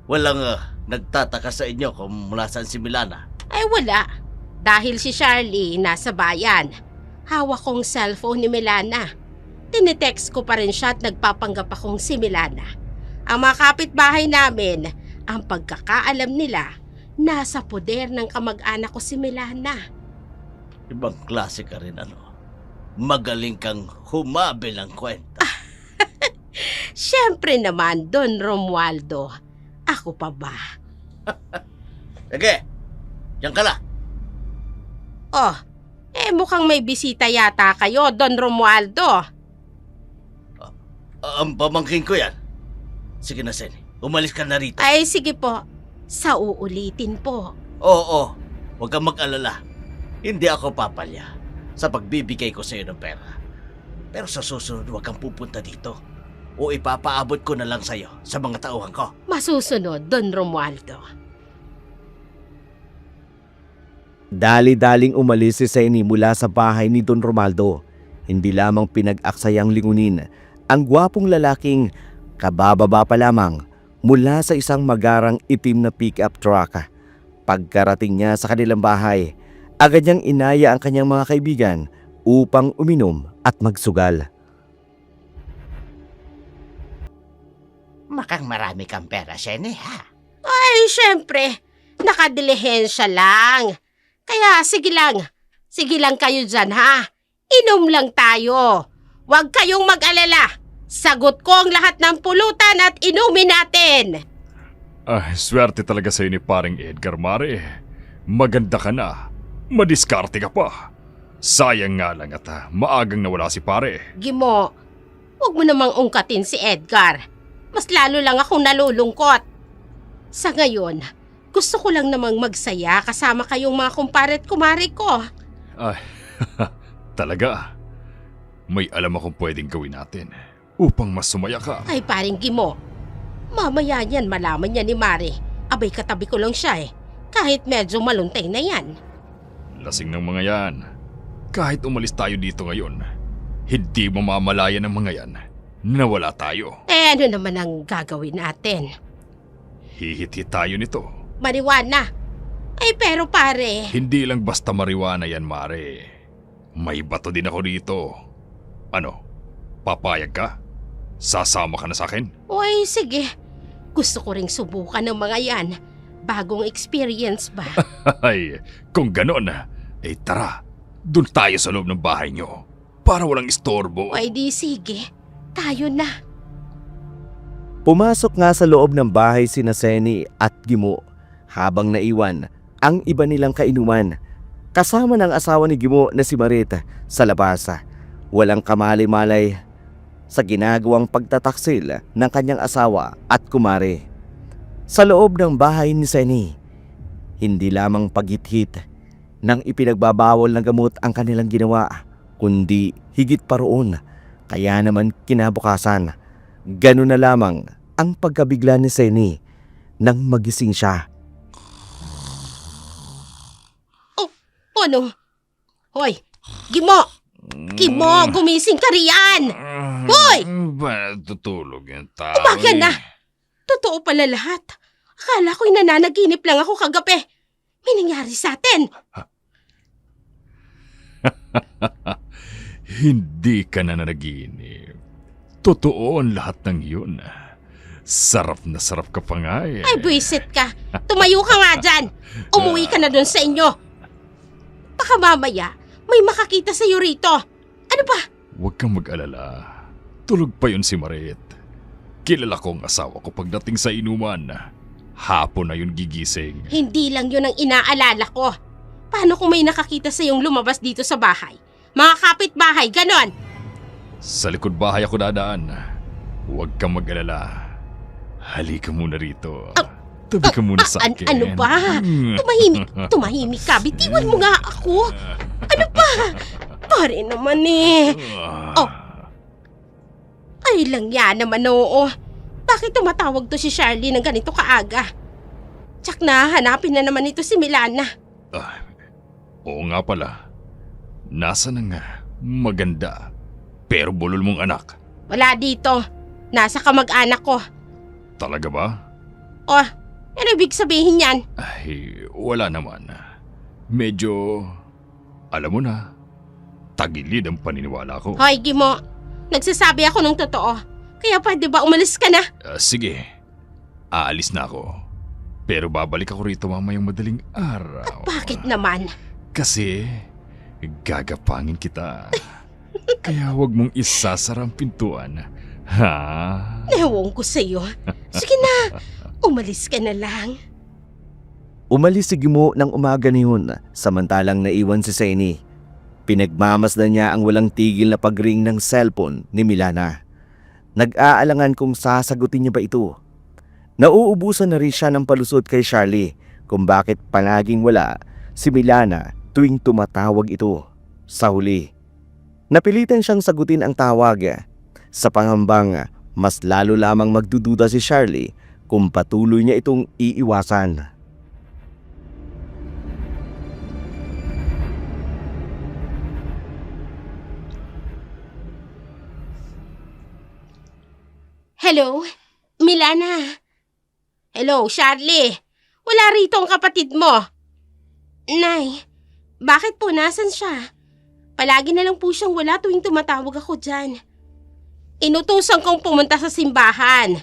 Walang nagtataka sa inyo kung nasaan si Milana. Ay wala, dahil si Charlie nasa bayan. Hawak kong cellphone ni Milana. Tinitext ko pa rin siya at nagpapanggap akong si Milana. Ang mga kapitbahay namin, ang pagkakaalam nila, nasa poder ng kamag-anak ko si Milana. Ibang klase ka rin ano. Magaling kang humabil ng kwenta. Siyempre naman, Don Romualdo. Ako pa ba? Sige, diyan ka na. Oh, mukhang may bisita yata kayo, Don Romualdo. Ang pamangkin ko yan. Sige na, Sen. Umalis ka na rito. Ay, sige po. Sa uulitin po. Oo, huwag kang mag-alala. Hindi ako papalya sa pagbibigay ko sa iyo ng pera. Pero sa susunod, huwag kang pupunta dito. O ipapaabot ko na lang sa iyo sa mga tauhan ko. Masusunod, Don Romualdo. Dali-daling umalis si Seni mula sa bahay ni Don Romualdo. Hindi lamang pinag-aksayang lingunin ang gwapong lalaking kabababa pa lamang mula sa isang magarang itim na pick-up truck. Pagkarating niya sa kanilang bahay, agad niyang inaya ang kanyang mga kaibigan upang uminom at magsugal. Makang marami kang pera, Sheni, ha? Ay, syempre, nakadilihensya lang. Kaya sige lang kayo dyan ha. Inom lang tayo. Huwag kayong mag-alala. Sagot ko ang lahat ng pulutan at inumin natin. Ay, swerte talaga sa'yo ni paring Edgar, Mare. Maganda ka na. Madiskarte ka pa. Sayang nga lang at maagang nawala si pare. Gimo, huwag mo namang ungkatin si Edgar. Mas lalo lang akong nalulungkot. Sa ngayon, gusto ko lang namang magsaya kasama kayong mga kumpare at kumare ko. Ay, talaga. May alam akong pwedeng gawin natin upang mas sumaya ka. Ay paring Gimo, mamaya yan malaman niya ni Mare. Abay katabi ko lang siya eh. Kahit medyo maluntay na yan. Lasing ng mga yan. Kahit umalis tayo dito ngayon, hindi mamamalayan ng mga yan na wala tayo. Eh ano naman ang gagawin natin? Hihit-hit tayo nito. Marijuana. Ay pero pare, Hindi lang basta marijuana yan, Mare. May bato din ako dito. Ano? Papayag ka? Sasama ka na sa akin? uy sige. Gusto ko ring subukan ng mga yan. Bagong experience ba? Ay, kung ganon, eh tara. Doon tayo sa loob ng bahay nyo. Para walang istorbo. Ay di sige. Tayo na. Pumasok nga sa loob ng bahay sina Seni at Gimo habang naiwan ang iba nilang kainuman. Kasama ng asawa ni Gimo na si Marita sa labas. Walang kamali-malay sa ginagawang pagtataksil ng kanyang asawa at kumare. Sa loob ng bahay ni Seni, hindi lamang paghit-hit nang ipinagbabawal ng gamot ang kanilang ginawa, kundi higit pa roon. Kaya naman kinabukasan, gano'n na lamang ang pagkabigla ni Seni nang magising siya. Ano? Hoy, Gimo! Gimo, gumising ka riyan! Hoy! Ba, tutulog yung tao. Umaga na! Totoo pala lahat. Akala ko'y nananaginip lang ako kagabi. May nangyari sa atin. Hindi ka na nanaginip. Totoo ang lahat ng yun. Sarap na sarap ka pa nga eh. Ay, buwisit ka. Tumayo ka nga dyan. Umuwi ka na dun sa inyo. Baka mamaya, may makakita sa'yo rito. Ano ba? Huwag kang mag-alala. Tulog pa yun si Marit. Kilala ko ang asawa ko pagdating sa inuman. Hapon na yun gigising. Hindi lang yun ang inaalala ko. Paano kung may nakakita sa'yong lumabas dito sa bahay? Mga kapitbahay, ganon. Sa likod bahay ako dadaan. Huwag kang mag-alala. Halika muna rito. Tabi ka muna sa akin. Ano ba? Tumahimik ka. Bitiwan mo nga ako. Ano ba? Pare naman eh. Oh. Ay lang yan naman oo. Bakit tumatawag to si Charlie ng ganito kaaga? Tsak na, hanapin na naman ito si Milana. Oo nga pala. Nasa na nga maganda pero bulol mong anak? Wala dito. Nasa kamag-anak ko. Talaga ba? Oh, ano ibig sabihin yan? Ay, wala naman. Medyo, alam mo na, tagilid ang paniniwala ko. Hoy, Gimo. Nagsasabi ako ng totoo. Kaya pwede ba umalis ka na? Sige, aalis na ako. Pero babalik ako rito mamayang madaling araw. Bakit naman? Kasi, gagapangin kita. Kaya huwag mong isasara ang pintuan. Ha? Ewan ko sa'yo. Sige na, umalis ka na lang. Umalis si Gimo ng umaga na yun, samantalang naiwan si Seni. Pinagmamasdan niya ang walang tigil na pag-ring ng cellphone ni Milana. Nag-aalangan kung sasagutin niya ba ito. Nauubusan na rin siya ng palusot kay Charlie kung bakit palaging wala si Milana tuwing tumatawag ito. Sa huli, napilitan siyang sagutin ang tawag sa pangambang mas lalo lamang magdududa si Charlie kung patuloy niya itong iiwasan. Hello? Milana? Hello, Charlie? Wala rito ang kapatid mo. Nay, bakit po nasan siya? Palagi na lang po siyang wala tuwing tumatawag ako dyan. Inutusan kong pumunta sa simbahan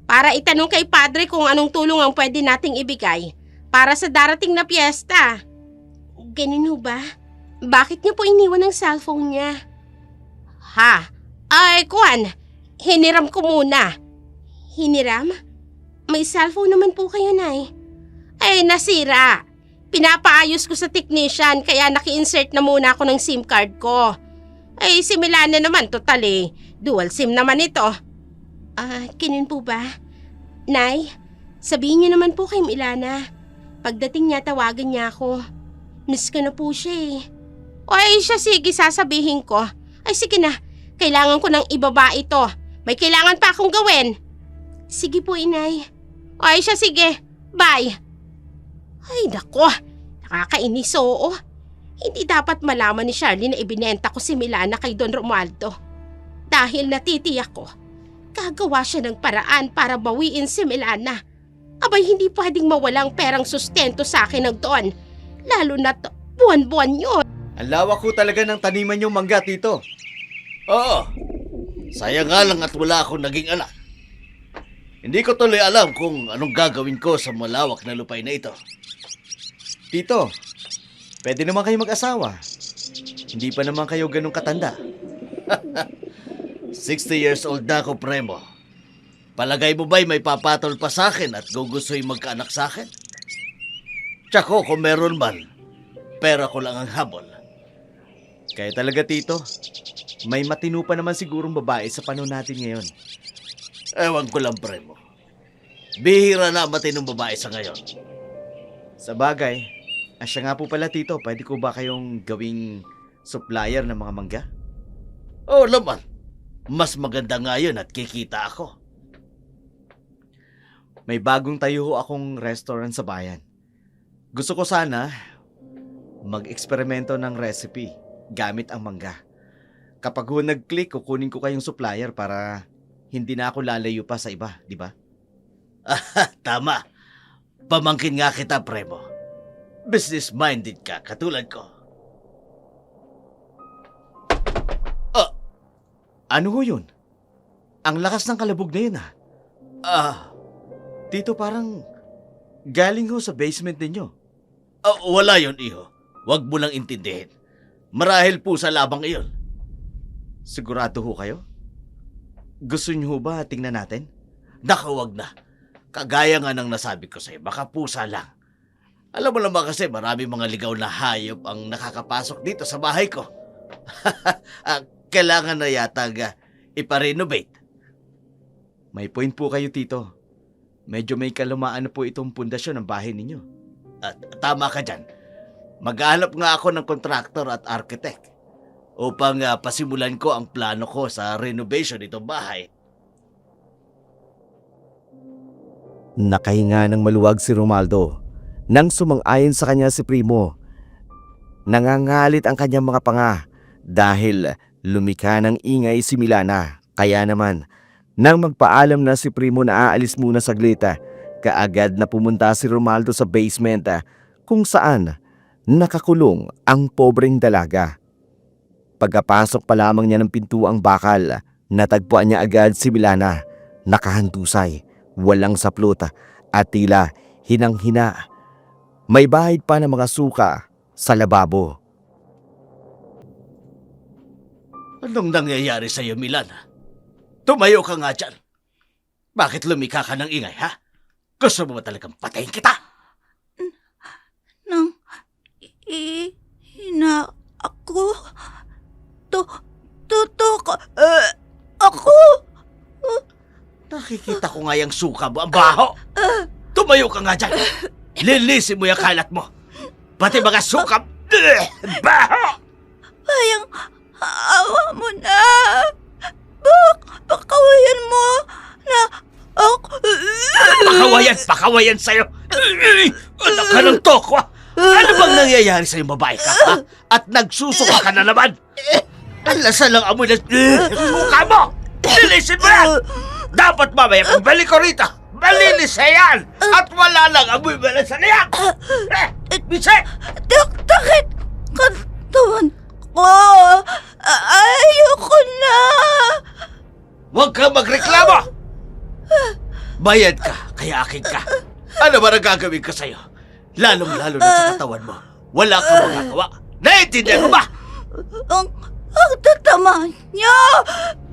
para itanong kay Padre kung anong tulong ang pwede nating ibigay para sa darating na piyesta. Ganun ho ba? Bakit niyo po iniwan ang cellphone niya? Ha? Ay, Kwan, hiniram ko muna. Hiniram? May cellphone naman po kayo, Nay. Ay, nasira. Pinapaayos ko sa technician kaya naki-insert na muna ako ng SIM card ko. Ay, si Milana naman, total eh. Dual SIM naman ito. Ganun po ba? Nay, sabihin niyo naman po kay Milana. Pagdating niya, tawagan niya ako. Miss ko na po siya eh. Ay, siya sige, sasabihin ko. Ay, sige na. Kailangan ko nang ibaba ito. May kailangan pa akong gawin. Sige po, Inay. Ay, siya sige. Bye. Ay, nako. Nakakainis, oo. Hindi dapat malaman ni Charlie na ibinenta ko si Milana kay Don Romualdo. Dahil natitiyak ko, gagawa siya ng paraan para bawiin si Milana. Abay, hindi pwedeng mawalang perang sustento sa akin ng Don. Lalo na buwan-buwan yun. Ang lawak ko talaga ng taniman yung mangga, Tito. Oo. Sayang nga lang at wala akong naging anak. Hindi ko tuloy alam kung anong gagawin ko sa malawak na lupay na ito. Tito, pwede naman kayo mag-asawa. Hindi pa naman kayo ganun katanda. 60 years old na ako, Premo. Palagay mo ba'y may papatol pa sa akin at gugustoy magkaanak sa akin? Tsako kung meron man, pera ko lang ang habol. Kaya talaga, Tito, may matino pa naman sigurong babae sa panahon natin ngayon. Ewan ko lang, Premo. Bihira na matinong babae sa ngayon. Sa bagay, siya nga po pala, Tito, pwede ko ba kayong gawing supplier ng mga mangga? Oo naman. Mas maganda nga yun at kikita ako. May bagong tayo ho akong restaurant sa bayan. Gusto ko sana mag-eksperimento ng recipe gamit ang mangga. Kapag ho nag-click, kukunin ko kayong supplier para hindi na ako lalayo pa sa iba, di ba? Tama. Pamangkin nga kita, Premo. Business-minded ka, katulad ko. Ano ho yun? Ang lakas ng kalabog na yun, ha? Tito, parang galing ho sa basement ninyo. Wala yun, iho. Huwag mo lang intindihin. Marahil po sa labang iyon. Sigurado ho kayo? Gusto niyo ho ba tingnan natin? Naku, wag na. Kagaya nga ng nasabi ko sa'yo, baka pusa lang. Alam mo naman kasi marami mga ligaw na hayop ang nakakapasok dito sa bahay ko. Kailangan na yata iparenovate. May point po kayo, Tito. Medyo may kalumaan na po itong pundasyon ng bahay ninyo. At tama ka dyan. Maghahanap nga ako ng kontraktor at architect upang pasimulan ko ang plano ko sa renovation nitong bahay. Nakahinga ng maluwag si Romualdo nang sumang-ayon sa kanya si Primo. Nangangalit ang kanyang mga panga dahil lumika ng ingay si Milana. Kaya naman, nang magpaalam na si Primo na aalis muna saglit, kaagad na pumunta si Romualdo sa basement kung saan nakakulong ang pobreng dalaga. Pagkapasok pa lamang niya ng pintuang bakal, natagpuan niya agad si Milana, nakahandusay, walang saplot at tila hinang-hina. May bahid pa ng mga suka sa lababo. Anong nangyayari sa'yo, Milana? Tumayo ka nga dyan. Bakit lumika ka ng ingay, ha? Gusto mo ba talagang patayin kita? Nang hina ako. Tutok ako. Nakikita ko nga yung suka mo, ang baho. Tumayo ka nga dyan. Linisin mo yung kalat mo. Pati mga suka. Baho! Bayang awa mo na. Pakawayan mo na ako. Pakawayan sa'yo. Anak ka ng tokwa. Ano bang nangyayari sa'yo, babae ka, ha? At nagsusuka ka na naman. Ang lasa lang amoy ng suka mo. Linisin mo yan. Dapat mamaya pagbalik ko rito, Malinis na yan! At wala lang amoy balat sa liyak! Bisek! Takit katawan ko. Ayoko na. Huwag kang magreklamo! Bayad ka, kaya akin ka. Ano ba ang gagawin ko sa'yo? Lalong-lalo na sa katawan mo. Wala kang magagawa. Naiintindihan mo ba? Ang tatama niyo.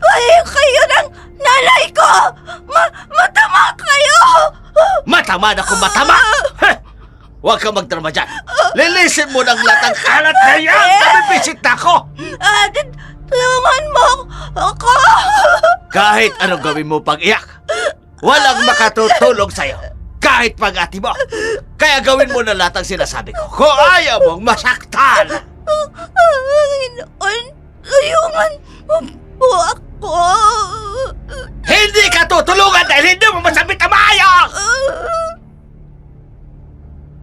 Pahiyo kayo ng nanay ko. Matama kayo. Matama na kung matama! Heh! Huwag kang magdrama dyan. Lilisin mo ng latang kalat na yan! Nabibisit na ako! Tulungan mo ako. Kahit anong gawin mo pag iyak, walang makatutulong sa'yo. Kahit pag-ati mo. Kaya gawin mo na lahat ang sinasabi ko. Kung ayaw mong masaktan! Panginoon, tulungan mo po ako. Hindi ka tutulungan dahil hindi mo masabit ang maayos!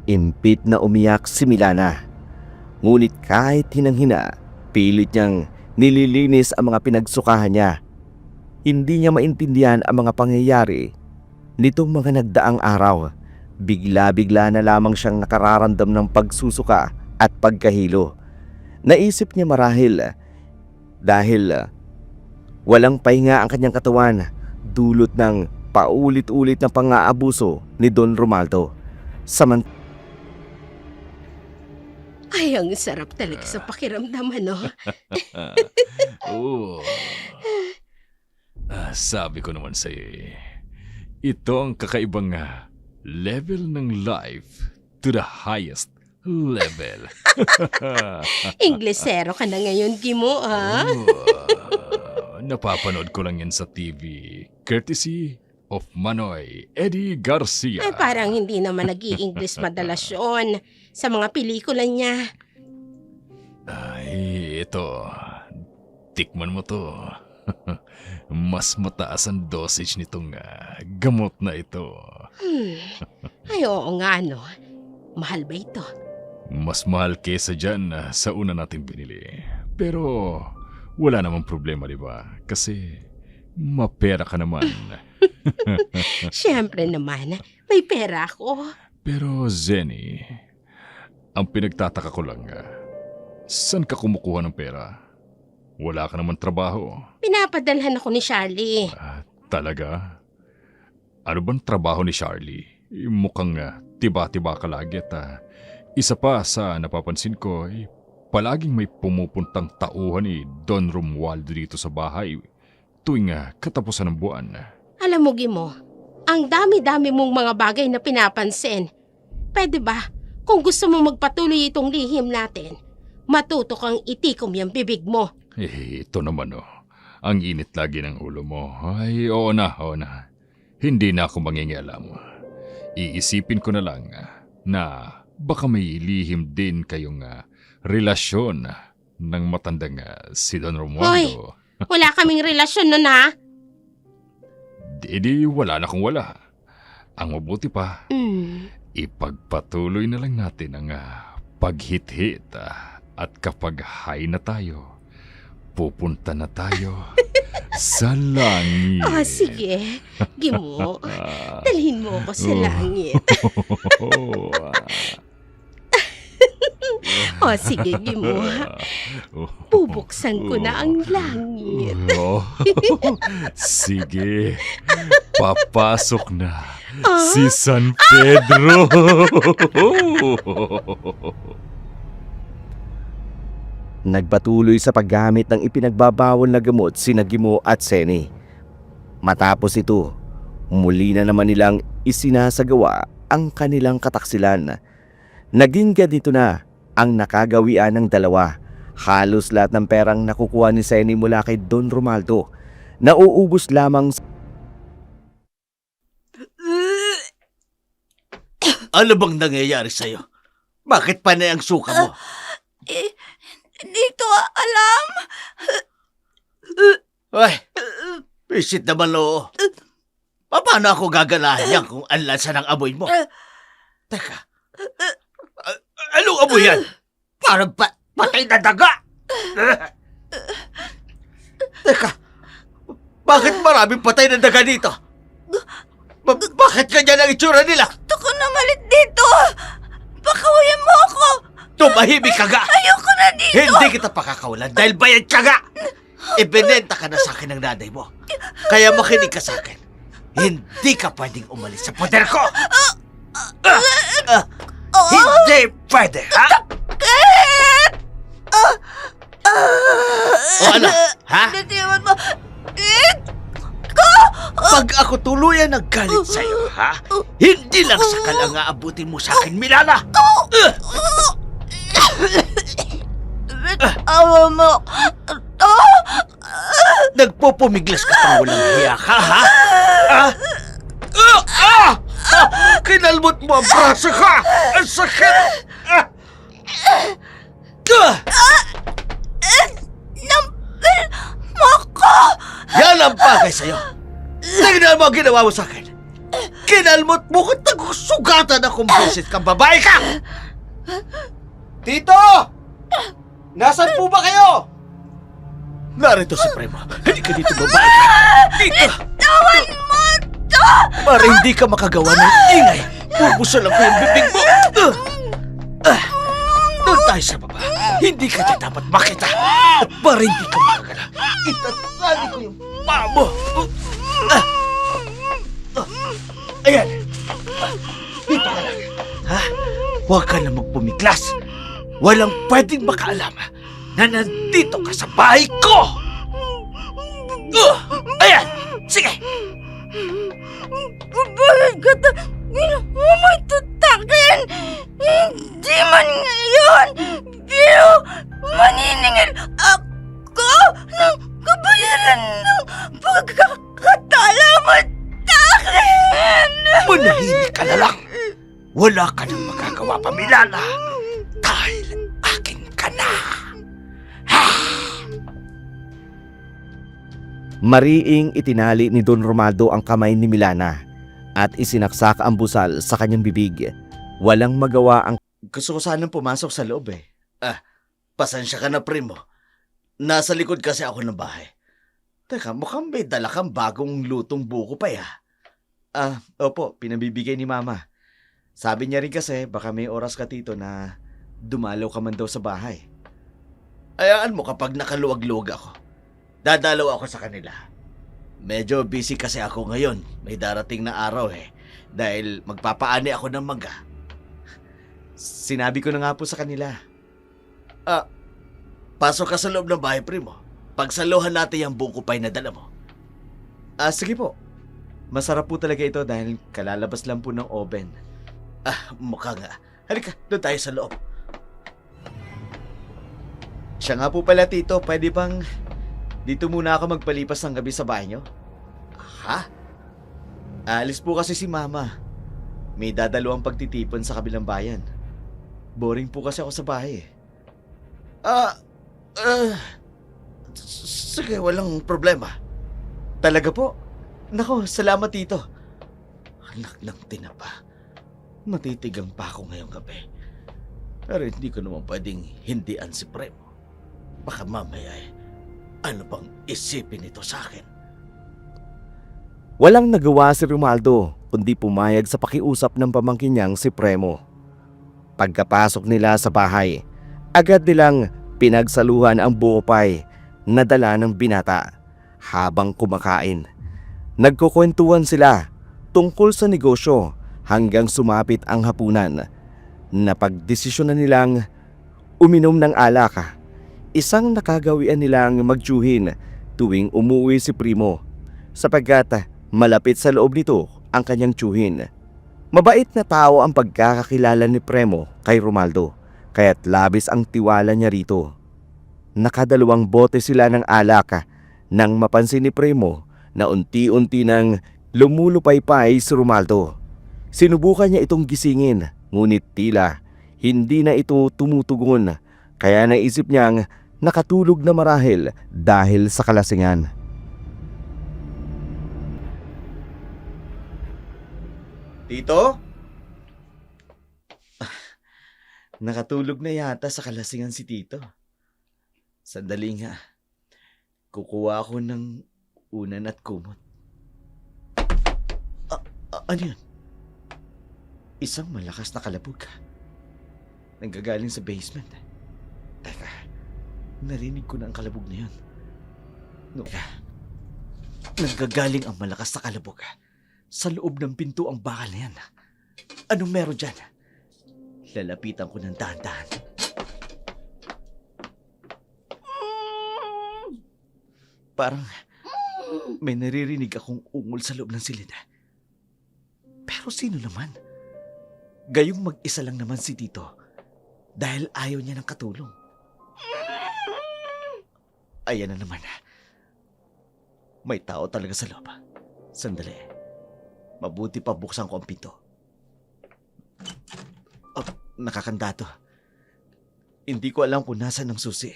Impit na umiyak si Milana. Ngunit kahit hinang-hina, pilit niyang nililinis ang mga pinagsukahan niya. Hindi niya maintindihan ang mga pangyayari nitong mga nagdaang araw. Bigla-bigla na lamang siyang nakararamdam ng pagsusuka at pagkahilo. Naisip niya marahil dahil walang pahinga ang kanyang katawan dulot ng paulit-ulit na pang-aabuso ni Don Romaldo. Ay, ang sarap talaga sa pakiramdam, ano? Oo. Sabi ko naman sa'yo ito ang kakaibang level ng life to the highest level. Inglesero ka na ngayon, Gimo, ha? Napapanood ko lang yan sa TV. Courtesy of Manoy Eddie Garcia. Ay, parang hindi naman nag-i-English madalas yun sa mga pelikula niya. Ay, ito. Tikman mo to. Mas mataas ang dosage nitong gamot na ito. Ay, oo nga, no. Mahal ba ito? Mas mahal kesa dyan sa una nating binili. Pero wala namang problema, di ba? Kasi mapera ka naman. Siyempre naman, may pera ako. Pero Zenny, ang pinagtataka ko lang, saan ka kumukuha ng pera? Wala ka naman trabaho. Pinapadalhan ako ni Charlie. Talaga? Ano bang trabaho ni Charlie? Mukhang tiba-tiba ka lagi at isa pa sa napapansin ko, palaging may pumupuntang tauhan ni Don Romualdo dito sa bahay tuwing katapusan ng buwan. Alam mo, Gimo, ang dami-dami mong mga bagay na pinapansin. Pwede ba, kung gusto mo magpatuloy itong lihim natin, matuto kang itikom yung bibig mo. Ito naman ang init lagi ng ulo mo. Ay, oo na. Hindi na ako mangingialam. Iisipin ko na lang na baka may lihim din kayong relasyon ng matandang si Don Romualdo. Wala kaming relasyon nun, ha? Di wala na kung wala. Ang mabuti pa, ipagpatuloy na lang natin ang paghit-hit at kapag high na tayo, pupunta na tayo sa langit. Sige. Gimo, dalhin mo ako sa langit. Sige, Gimo. Bubuksan ko na ang langit. Sige, papasok na si San Pedro. Nagpatuloy sa paggamit ng ipinagbabawal na gamot sina Gimo at Seni. Matapos ito, muli na naman nilang isinasagawa ang kanilang kataksilan. Naging ganito na ang nakagawian ng dalawa. Halos lahat ng perang nakukuha ni Seni mula kay Don Romaldo, nauubos lamang sa... Ano bang nangyayari sa'yo? Bakit panay ang suka mo? Hindi ko alam. Ay, pisit naman loo. Paano ako gaganahan yan kung anlansa ng amoy mo? Teka, anong amoy yan? Parang patay na daga. Teka, bakit maraming patay na daga dito? Bakit Bakit ganyan ang itsura nila? Gusto ko na malit dito! Pakawin mo ako! Tumahimik ka ga! Ayoko na dito! Hindi kita pakakawalan dahil bayad ka ga! Ibinenta ka na sa akin ng nanay mo. Kaya makinig ka sa akin. Hindi ka pwedeng umalis sa poder ko! Hindi pwede, ha? O ano, ha? Natiwan mo! Pag ako tuluyan naggalit sa'yo, ha? Hindi lang sakal ang aabutin mo sa akin, Milana! Awa mo! Nagpupumiglas ka pang walang hiya ka, ha? Kinalmot mo ang braso ka! Ang sakit! Nampil mo ko! Yan ang bagay sa'yo! Tingnan mo ang ginawa mo sa akin! Kinalmot mo ko, nagsugatan akong beses kang babae ka! Tito! Nasaan po ba kayo? Narito si Prema. Hindi ka dito babae ka! Dito! Tawan mo to! Para hindi ka makagawa ng ingay, bubusalan ko yung bibig mo! Doon tayo sa baba. Hindi ka dyan dapat makita. At para hindi ka makagala, itatali ko yung paa mo. Ayan. Dito ka lang. Ha? Huwag ka na magpumiglas. Walang pwedeng makaalam na nandito ka sa bahay ko. Ayan. Sige. Babayad ka ta! Ginawa mo tutakin! Hindi man ngayon! Pero maniningil ako ng kabayaran ng pagkakatala mo takin! Manahimik ka na lang. Wala ka nang magagawa pa, Milana. Dahil akin ka na. Mariing itinali ni Don Romaldo ang kamay ni Milana at isinaksak ang busal sa kanyang bibig. Walang magawa ang Gusto ko sanang pumasok sa loob eh. Pasensya ka na, Primo. Nasa likod kasi ako ng bahay. Teka, mukhang may dala kang bagong lutong buko pa ya. Opo, pinabibigay ni Mama. Sabi niya rin kasi baka may oras ka tito na dumalaw ka man daw sa bahay. Ayaan mo kapag nakaluwag-luwag ako. Dadalaw ako sa kanila. Medyo busy kasi ako ngayon. May darating na araw eh. Dahil magpapaani ako ng mangga. Sinabi ko na nga po sa kanila. Pasok ka sa loob ng bahay, Primo. Pagsaluhan natin yung buko pie na dala mo. Sige po. Masarap po talaga ito dahil kalalabas lang po ng oven. Mukha nga. Halika, doon tayo sa loob. Siya nga po pala tito, pwede bang dito muna ako magpalipas ng gabi sa bahay niyo? Ha? Alis po kasi si Mama. May dadalawang pagtitipon sa kabilang bayan. Boring po kasi ako sa bahay eh. Sige, walang problema. Talaga po? Nako, salamat tito. Anak ng tinapa. Matitigang pa ako ngayong gabi. Pero hindi ko naman pwedeng hindian si Premo. Baka mamaya ano bang isipin nito sa akin? Walang nagawa si Romaldo kundi pumayag sa pakiusap ng pamangkin niyang si Premo. Pagkapasok nila sa bahay, agad nilang pinagsaluhan ang buko pie na dala ng binata habang kumakain. Nagkukwentuhan sila tungkol sa negosyo hanggang sumapit ang hapunan. Napagdesisyonan nilang uminom ng alak. Isang nakagawian nilang magtsuhin tuwing umuwi si Primo sapagkat malapit sa loob nito ang kanyang tsuhin. Mabait na tao ang pagkakakilala ni Premo kay Romaldo kaya't labis ang tiwala niya rito. Nakadalawang bote sila ng alak nang mapansin ni Premo na unti-unti nang lumulupaypay si Romaldo. Sinubukan niya itong gisingin ngunit tila hindi na ito tumutugon kaya naisip niyang nakatulog na marahil dahil sa kalasingan. Tito? Nakatulog na yata sa kalasingan si Tito. Sandali nga. Kukuha ako ng unan at kumot. Ano yun? Isang malakas na kalabog. Nanggagaling sa basement. Teka, narinig ko na ang kalabog na yun. Teka, nanggagaling ang malakas na kalabog sa loob ng pinto ang bakal na yan. Anong meron dyan? Lalapitan ko ng dahan-dahan. Parang may naririnig akong ungol sa loob ng silid. Pero sino naman? Gayong mag-isa lang naman si Tito dahil ayaw niya ng katulong. Ayan na naman. May tao talaga sa loob. Sandali. Mabuti pa buksan ko ang pinto. Oh, nakakanda to. Hindi ko alam kung nasaan ang susi.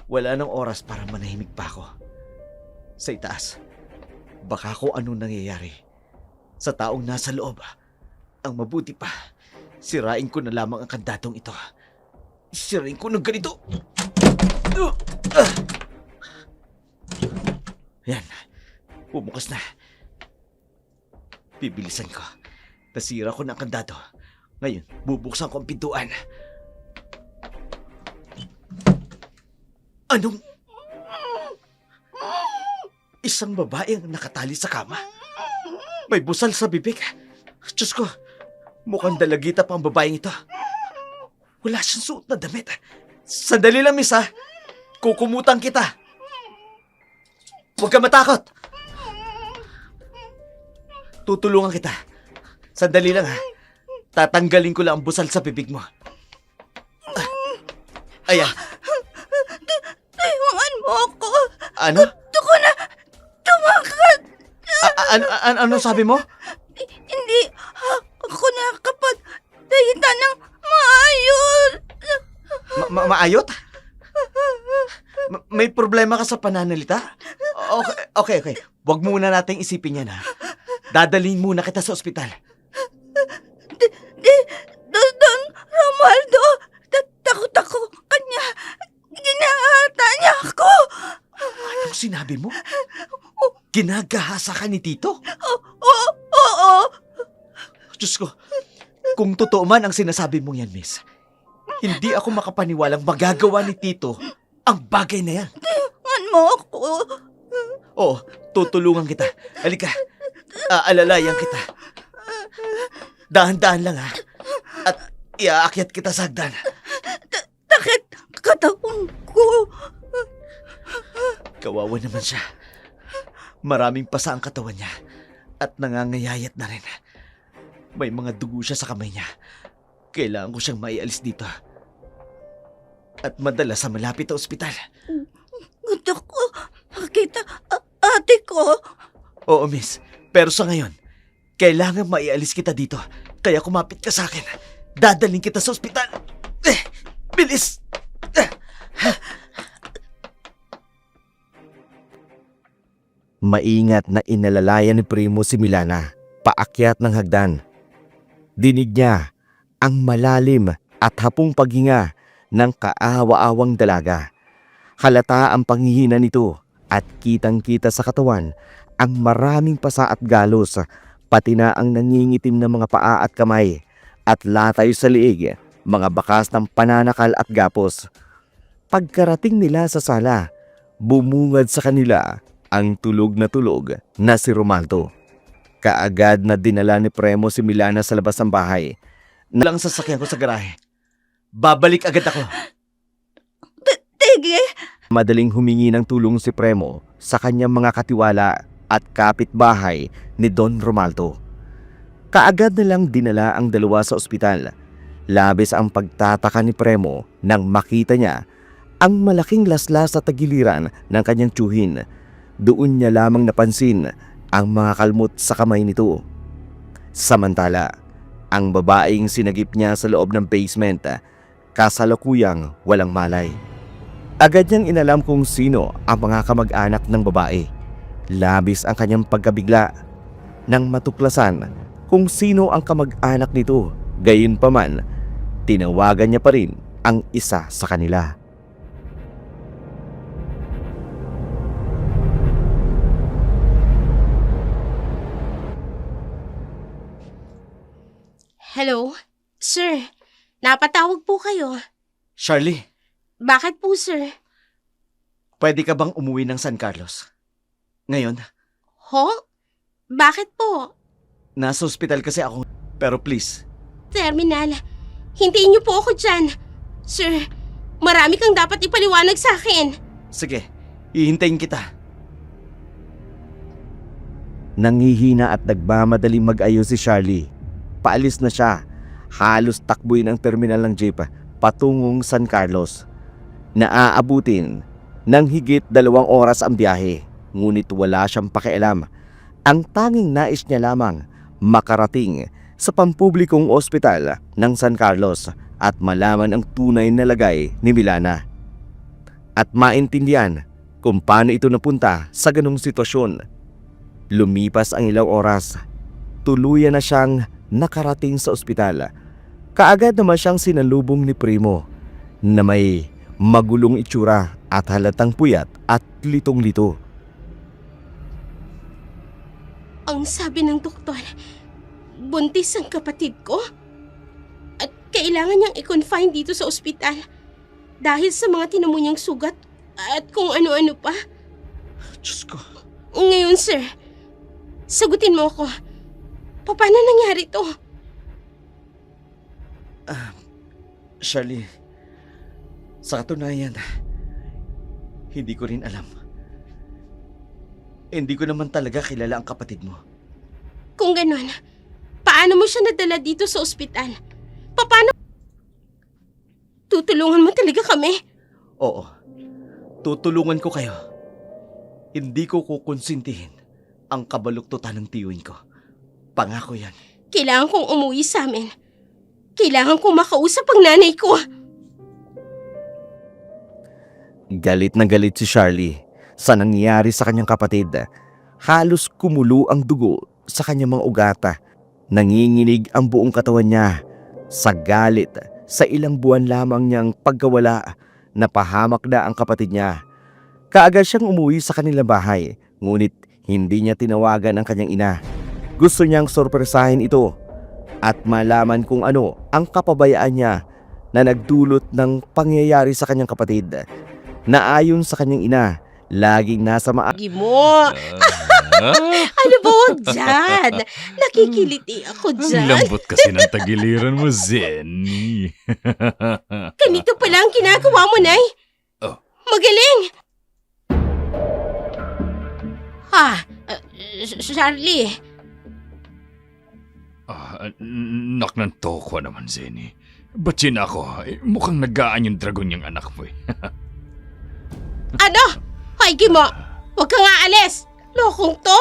Wala nang oras para manahimik pa ako. Sa itaas, baka kung anong nangyayari sa taong nasa loob. Ang mabuti pa, sirain ko na lamang ang kandadong ito. Sirain ko ng ganito. Yan, bumukas na. Bibilisan ko. Nasira ko ng kandado. Ngayon, bubuksan ko ang pintuan. Anong... Isang babae ang nakatali sa kama. May busal sa bibig. Diyos ko, mukhang dalagita pa ang babaeng ito. Wala siyang suot na damit. Sandali lang, miss, ha? Kukumutan kita. Huwag ka matakot. Tutulungan kita. Sandali lang, ha? Tatanggalin ko lang ang busal sa bibig mo. Ayan. Iwangan mo ako. Ano? Gusto ko na tumakas. Ano sabi mo? Hindi ako nakapagsalita ng maayos. Maayot? May problema ka sa pananalita? Okay. Huwag muna nating isipin yan, ha? Dadalhin muna kita sa ospital. Don Romualdo, takot ako kanya. Ginahata niya ako. Anong sinabi mo? Ginagahasa ka ni Tito? Oo. Diyos ko, kung totoo man ang sinasabi mong yan, miss, hindi ako makapaniwalang magagawa ni Tito ang bagay na yan. Iwangan mo ako. Oo, tutulungan kita. Halika, aalalayan kita. Dahan-dahan lang, ha? At iaakyat kita sa hagdan. Takit katawan ko. Kawawa naman siya. Maraming pasa ang katawan niya at nangangayayat na rin. May mga dugo siya sa kamay niya. Kailangan ko siyang maialis dito. At madala sa malapit na ospital. Gusto ko makita ate ko. Oo, miss. Pero sa ngayon, kailangan maialis kita dito. Kaya kumapit ka sa akin. Dadalhin kita sa ospital. Bilis! Maingat na inalalayan ni Primo si Milana paakyat ng hagdan. Dinig niya ang malalim at hapong paghinga ng kaawa-awang dalaga. Halata ang panghihina nito at kitang-kita sa katawan ang maraming pasa at galos, pati na ang nangingitim na mga paa at kamay at latay sa liig, mga bakas ng pananakal at gapos. Pagkarating nila sa sala, bumungad sa kanila ang tulog na si Romualdo. Kaagad na dinala ni Premo si Milana sa labas ng bahay. Nalang sasakyan ko sa garahe. Babalik agad ako. Tige. Madaling humingi ng tulong si Premo sa kanyang mga katiwala at kapitbahay ni Don Romualdo. Kaagad na lang dinala ang dalawa sa ospital. Labis ang pagtataka ni Premo nang makita niya ang malaking laslas sa tagiliran ng kanyang tiyuhin. Doon niya lamang napansin ang mga kalmot sa kamay nito. Samantala, ang babaeng sinagip niya sa loob ng basement, kasalukuyang walang malay. Agad niyang inalam kung sino ang mga kamag-anak ng babae. Labis ang kanyang pagkabigla nang matuklasan kung sino ang kamag-anak nito. Gayunpaman, tinawagan niya pa rin ang isa sa kanila. Sir, napatawag po kayo. Charlie, Bakit po, sir? pwede ka bang umuwi ng San Carlos? Ngayon, Ho? Bakit po? nasa ospital kasi ako. Pero please, Terminal, hintayin niyo po ako dyan. Sir, marami kang dapat ipaliwanag sa akin. sige, hihintayin kita. Nangihina at nagmamadaling mag-ayos si Charlie. Paalis na siya. Halos takbuin ang terminal ng jeep patungong San Carlos. Naaabutin ng higit 2 oras ang biyahe, ngunit wala siyang pakialam. Ang tanging nais niya lamang makarating sa pampublikong ospital ng San Carlos at malaman ang tunay na lagay ni Milana. At maintindihan kung paano ito napunta sa ganong sitwasyon. Lumipas ang ilang oras, tuluyan na siyang nakarating sa ospital. Kaagad naman siyang sinalubong ni Primo na may magulong itsura at halatang puyat at litong-lito. Ang sabi ng doktor, buntis ang kapatid ko. At kailangan niyang i-confine dito sa ospital dahil sa mga tinamo niyang sugat at kung ano-ano pa. Diyos ko. Ngayon, sir, sagutin mo ako. Paano nangyari to? Charlie, sa katunayan, hindi ko rin alam. Hindi ko naman talaga kilala ang kapatid mo. Kung ganon, paano mo siya nadala dito sa ospital? Paano? Tutulungan mo talaga kami? Oo, tutulungan ko kayo. Hindi ko kukonsintihin ang kabaluktutan ng tiyuin ko. Pangako yan. Kailangan kong umuwi sa amin. Kailangan kong makausap ang nanay ko. Galit na galit si Charlie sa nangyari sa kanyang kapatid. Halos kumulo ang dugo sa kanyang mga ugata. Nanginginig ang buong katawan niya sa galit sa ilang buwan lamang niyang pagkawala. Napahamak na ang kapatid niya. Kaagad siyang umuwi sa kanilang bahay, ngunit hindi niya tinawagan ang kanyang ina. Gusto niyang sorpresahin ito at malaman kung ano ang kapabayaan niya na nagdulot ng pangyayari sa kanyang kapatid. Na ayon sa kanyang ina, laging nasa Gi mo! Ano ba wag dyan? Nakikiliti ako dyan. Lambot kasi ng tagiliran mo, Zenny. Ganito pala ang ginagawa mo, Nay. Oh. Magaling! Charlie, Nak ng tokwa naman, Zenny. Ba't yun ako? Mukhang nagaan yung dragon yung anak mo eh. ano? Hoy, Gi mo! Huwag ka nga alis! Lokong to!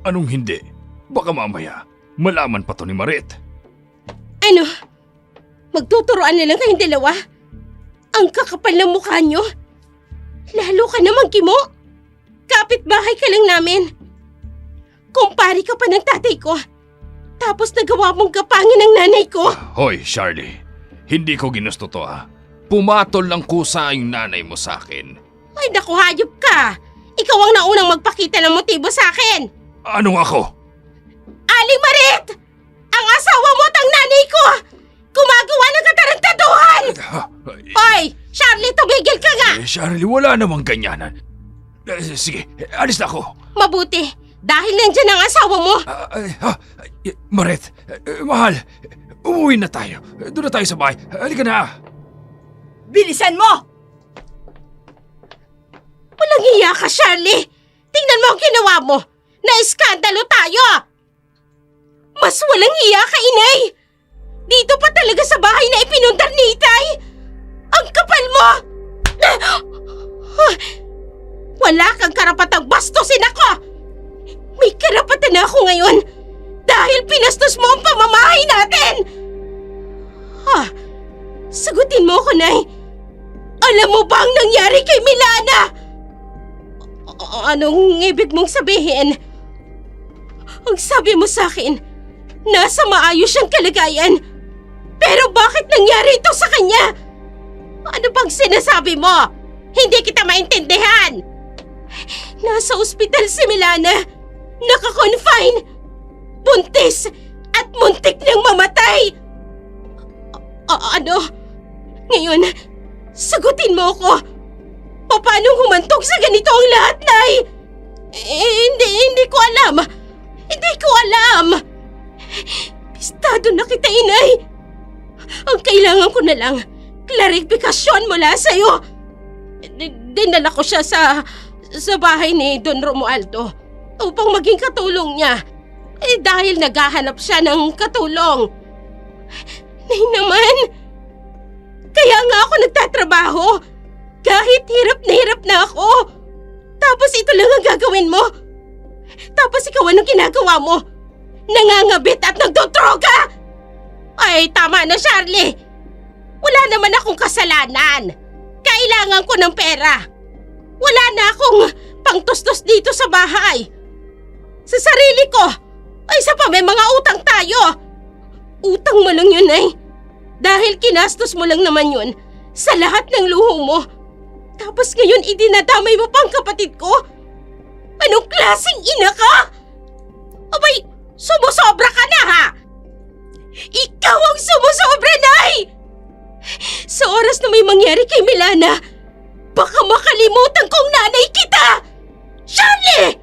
Anong hindi? Baka mamaya, malaman pa to ni Marit. Ano? Magtuturoan na lang kayong dalawa? Ang kakapal ng mukha nyo? Lalo ka naman, Gi mo! Kapit-bahay ka lang namin. Kumpari ka pa ng tatay ko. Tapos nagawa mong gapangin ng nanay ko. Hoy, Charlie. Hindi ko ginusto to ha. Pumatol lang kusa yung nanay mo sa akin. Ay, naku, hayop ka. Ikaw ang naunang magpakita ng motibo sa akin. Anong ako? Aling Marit! Ang asawa mo at ang nanay ko! Gumagawa ng katarantaduhan! Hoy! Charlie, tumigil ka nga! Charlie, wala namang ganyanan. Sige, alis na ako. Mabuti, dahil nandyan ang asawa mo. Marit, mahal, umuwi na tayo. Doon na tayo sa bahay. Halika na. Bilisan mo! Walang hiya ka, Charlie! Tingnan mo ang ginawa mo! Na-iskandalo tayo! Mas walang hiya ka, inay! Dito pa talaga sa bahay na ipinundar ni Itay! Ang kapal mo! Wala kang karapatang bastusin ako! May karapatan na ako ngayon dahil pinastos mo ang pamamahay natin! Sagutin mo ako, Nay! Alam mo ba ang nangyari kay Milana? Anong ibig mong sabihin? Ang sabi mo sa akin, nasa maayos siyang kalagayan. Pero bakit nangyari ito sa kanya? Ano bang sinasabi mo? Hindi kita maintindihan. Nasa ospital si Milana. Naka-confine. Buntis at muntik nang mamatay. Ano? Ngayon, sagutin mo ako. Paano humantong sa ganito ang lahat, Nay? Hindi ko alam. Hindi ko alam. Pistado na kita, Inay. Ang kailangan ko na lang, klarifikasyon mula sa'yo. Dinala ko siya sa bahay ni Don Romualdo upang maging katulong niya. Dahil naghahanap siya ng katulong. Nay naman, kaya nga ako nagtatrabaho. Kahit hirap na ako. Tapos ito lang ang gagawin mo. Tapos ikaw anong ginagawa mo? Nangangabit at nagdodroga! Ay, tama na, Charlie. Wala naman akong kasalanan. Kailangan ko ng pera. Wala na akong pangtustos dito sa bahay. Sa sarili ko. Ay, isa pa, may mga utang tayo. Utang mo lang yun, ay. Dahil kinastos mo lang naman yun sa lahat ng luho mo. Tapos ngayon, idinadamay mo pang kapatid ko? Anong klaseng ina ka? Abay, sumusobra ka na, ha? Ikaw ang sumusobra, Nay! Sa oras na may mangyari kay Milana, baka makalimutan kong nanay kita! Charlie!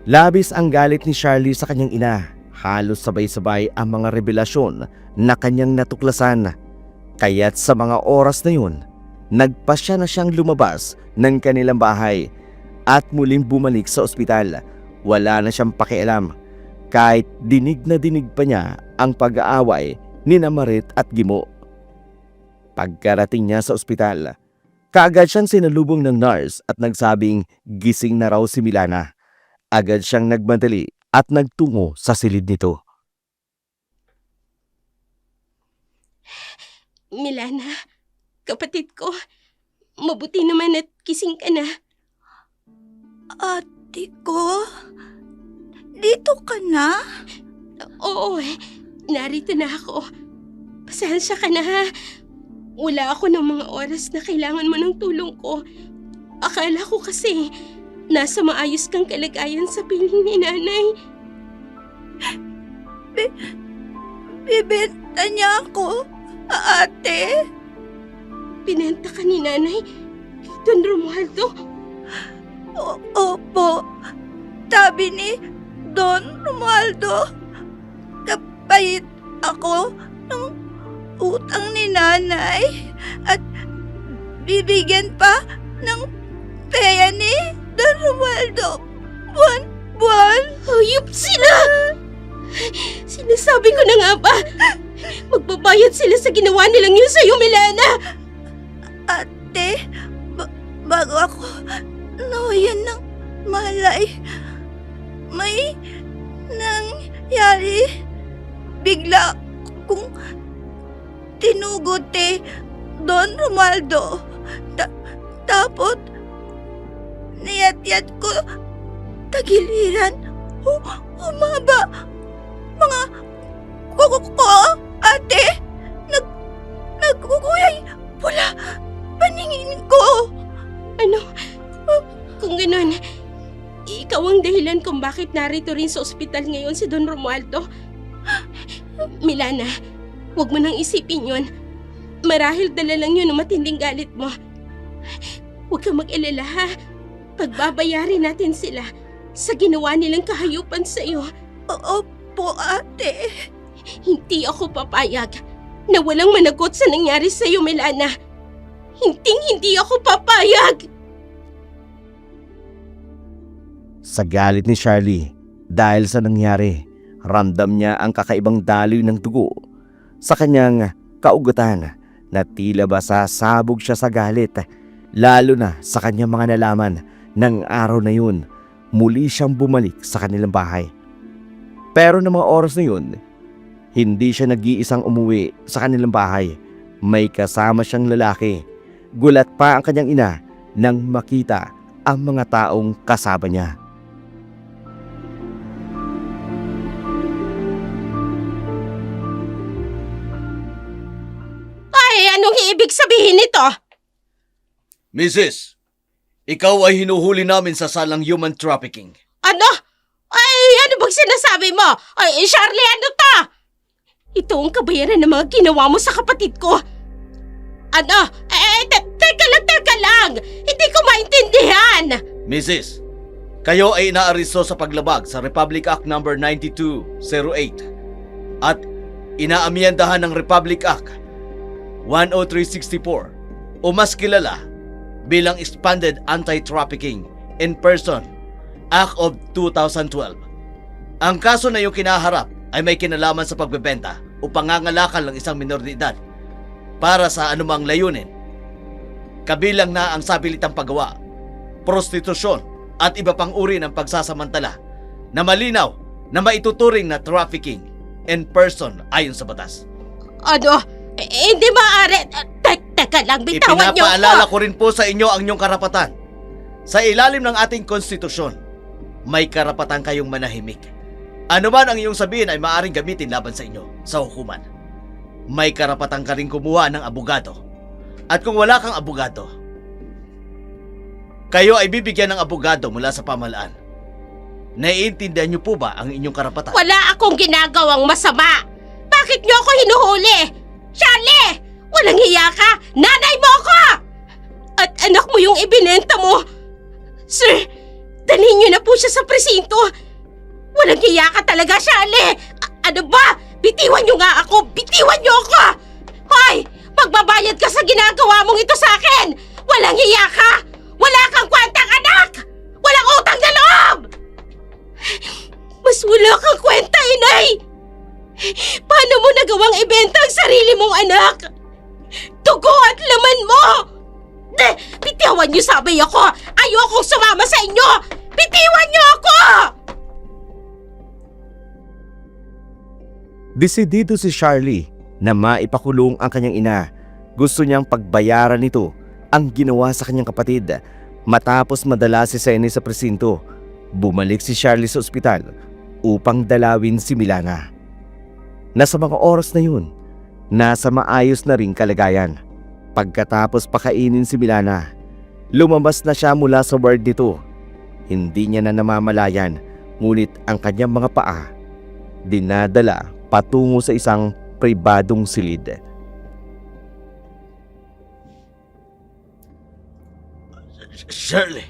Labis ang galit ni Charlie sa kanyang ina. Halos sabay-sabay ang mga revelasyon na kanyang natuklasan. Kaya't sa mga oras na yun, nagpasya na siyang lumabas ng kanilang bahay at muling bumalik sa ospital. Wala na siyang pakialam kahit dinig na dinig pa niya ang pag-aaway ni Marit at Gimo. Pagkarating niya sa ospital, kaagad siyang sinalubong ng nurse at nagsabing gising na raw si Milana. Agad siyang nagmadali at nagtungo sa silid nito. Milana, kapatid ko, mabuti naman at kising ka na. Ate ko? Dito ka na? Oo, narito na ako. Pasensya ka na, ha. Wala ako ng mga oras na kailangan mo ng tulong ko. Akala ko kasi nasa maayos kang kalagayan sa piling ni Nanay. Bibenta niya ako, ate. Pinenta ka ni Nanay, Don Romualdo. Opo. Sabi ni Don Romualdo, kapayit ako ng utang ni Nanay at bibigyan pa ng peya ni Don Romualdo buwan-buwan. Hayop sila! Sinasabi ko na nga ba, magbabayad sila sa ginawa nilang yun sa'yo, Milana. Ate, bago ako nawayan ng malay, may nangyari. Bigla kong tinugod Don Romualdo. Tapos niyat-yat ko tagiliran. Humaba mga kuko ko, ate. Nagkukuyay pula paningin ko. Ano? Kung ganun, ikaw ang dahilan kung bakit narito rin sa ospital ngayon si Don Romualdo. Milana, huwag mo nang isipin yun. Marahil dala lang yun ng matinding galit mo. Huwag kang mag-alala, ha? Pagbabayarin natin sila sa ginawa nilang kahayupan sa iyo. Opo, ate. Hindi ako papayag na walang managot sa nangyari sa iyo, Milana. Hindi ako papayag. Sa galit ni Charlie, dahil sa nangyari, ramdam niya ang kakaibang daloy ng dugo sa kanyang kaugatan na tila ba sasabog siya sa galit, lalo na sa kanyang mga nalaman ng araw na yun. Muli siyang bumalik sa kanilang bahay. Pero ng mga oras na yun, hindi siya nag-iisang umuwi sa kanilang bahay. May kasama siyang lalaki. Gulat pa ang kanyang ina nang makita ang mga taong kasama niya. Ay, anong ibig sabihin nito? Mrs., ikaw ay hinuhuli namin sa salang human trafficking. Ano? Ay, ano bang sinasabi mo? Ay, Charlie, ano to? Ito ang kabayaran ng mga ginawa mo sa kapatid ko. Ano? Teka lang! Hindi ko maintindihan! Mrs., kayo ay inaaresto sa paglabag sa Republic Act No. 9208 at inaamyendahan ng Republic Act 10364 o mas kilala bilang Expanded Anti-Trafficking in Person Act of 2012. Ang kaso na iyong kinaharap ay may kinalaman sa pagbebenta o pangangalakal ng isang minor de edad para sa anumang layunin. Kabilang na ang sabilitang paggawa, prostitusyon at iba pang uri ng pagsasamantala na malinaw na maituturing na trafficking in person ayon sa batas. Ano? Hindi maaari. Teka lang, bitawan niyo Ipinapaalala ako. ko rin po sa inyo ang inyong karapatan. Sa ilalim ng ating konstitusyon, may karapatan kayong manahimik. Ano man ang iyong sabihin ay maaaring gamitin laban sa inyo sa hukuman. May karapatan ka rin kumuha ng abogado. At kung wala kang abogado, kayo ay bibigyan ng abogado mula sa pamahalaan. Naiintindihan niyo po ba ang inyong karapatan? Wala akong ginagawang masama. Bakit niyo ako hinuhuli? Charlie! Walang hiya ka! Nanay mo ako! At anak mo yung ibinenta mo! Sir, dalhin niyo na po siya sa presinto. Walang hiya ka talaga, Charlie! Ano ba? Bitiwan niyo nga ako! Bitiwan niyo ako! Hoy! Magbabayad ka sa ginagawa mong ito sa akin! Walang hiya ka! Wala kang kwentang anak! Walang utang na loob! Mas wala kang kwenta, inay! Paano mo nagawang ibenta ang sarili mong anak? Dugo at laman mo! Bitiwan niyo sabi ako! Ayokong sumama sa inyo! Bitiwan niyo ako! Desidido si Charlie na maipakulong ang kanyang ina. Gusto niyang pagbayaran nito ang ginawa sa kanyang kapatid. Matapos madala si Senny sa presinto, bumalik si Charlie sa ospital upang dalawin si Milana. Nasa mga oras na yun, nasa maayos na ring kalagayan. Pagkatapos pakainin si Milana, lumabas na siya mula sa ward nito. Hindi niya na namamalayan, ngunit ang kanyang mga paa dinadala patungo sa isang pribadong silid. Shirley,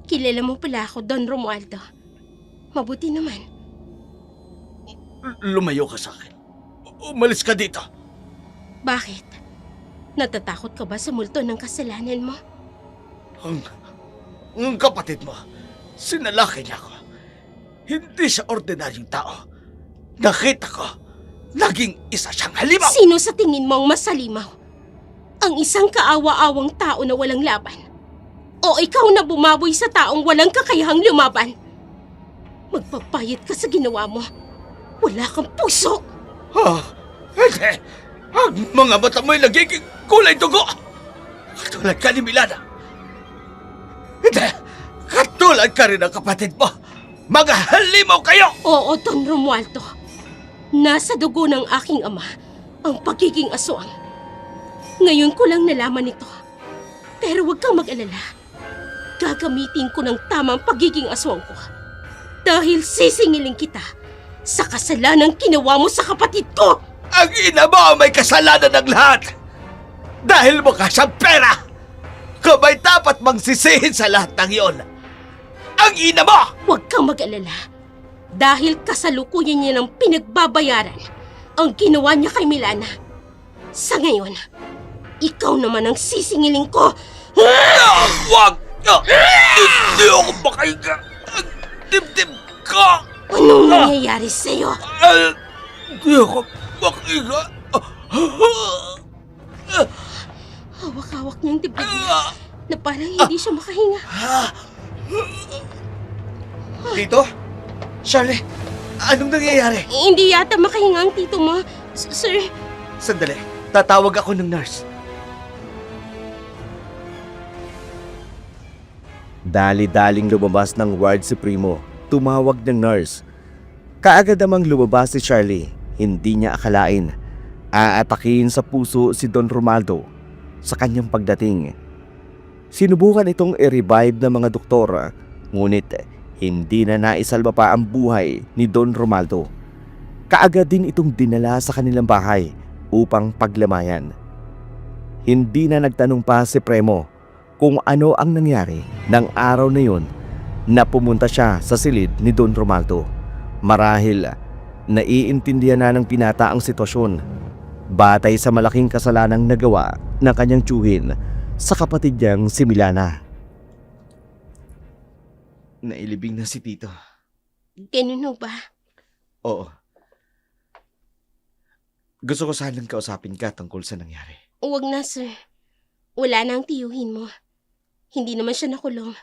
Kilala mo pala ako, Don Romualdo. Mabuti naman. lumayo ka sa akin. Umalis ka dito. Bakit? Natatakot ka ba sa multo ng kasalanan mo? Ang kapatid mo, sinalaki niya ako. Hindi siya ordinaryong tao. Nakita ko, naging isa siyang halimaw. Sino sa tingin mo ang masalimaw? Ang isang kaawa-awang tao na walang laban? O ikaw na bumaboy sa taong walang kakayahang lumaban? Magpapayat ka sa ginawa mo. Wala kang puso! Hindi! Ang mga mata mo'y nagiging kulay dugo! Katulad ka ni Milana. Hindi! Katulad ka rin ng kapatid mo! Mga halimaw kayo! Oo, Don Romualdo. Nasa dugo ng aking ama ang pagiging aswang. Ngayon ko lang nalaman ito. Pero huwag kang mag-alala. Gagamitin ko ng tamang pagiging aswang ko. Dahil sisingiling kita sa kasalanang ginawa mo sa kapatid ko! Ang ina mo ang may kasalanan ng lahat! Dahil mukha siyang pera! Kabay dapat mangsisihin sa lahat ng iyon! Ang ina mo! Huwag kang mag-alala. Dahil kasalukuyan niya ng pinagbabayaran ang ginawa niya kay Milana. Sa ngayon, ikaw naman ang sisingiling ko. Wag! Hindi ako makahiga! Ang dibdib ko! Anong nangyayari sa'yo? Hindi ako makahiga! Hawak-hawak niyang dibdib niya na parang hindi siya makahinga. Tito? Charlie? Anong nangyayari? Hindi yata makahinga ang tito mo. Sir, Sandali, tatawag ako ng nurse. Dali-daling lumabas ng ward si Primo. Tumawag ng nurse. Kaagad namang lumabas si Charlie. Hindi niya akalain aatakihin sa puso si Don Romualdo sa kanyang pagdating. Sinubukan itong i-revive ng mga doktor, ngunit hindi na naisalba pa ang buhay ni Don Romualdo. kaagad din itong dinala sa kanilang bahay upang paglamayan. Hindi na nagtanong pa si Premo kung ano ang nangyari ng araw na yun na pumunta siya sa silid ni Don Romaldo. Marahil naiintindihan na ng binata ang sitwasyon batay sa malaking kasalanang nagawa ng kanyang tiyuhin sa kapatid niyang si Milana. Nailibing na si Tito. Ganun ho ba? Oo. Gusto ko sanang kausapin ka tungkol sa nangyari. Huwag na, sir. Wala na ang tiyuhin mo. Hindi naman siya nakulong.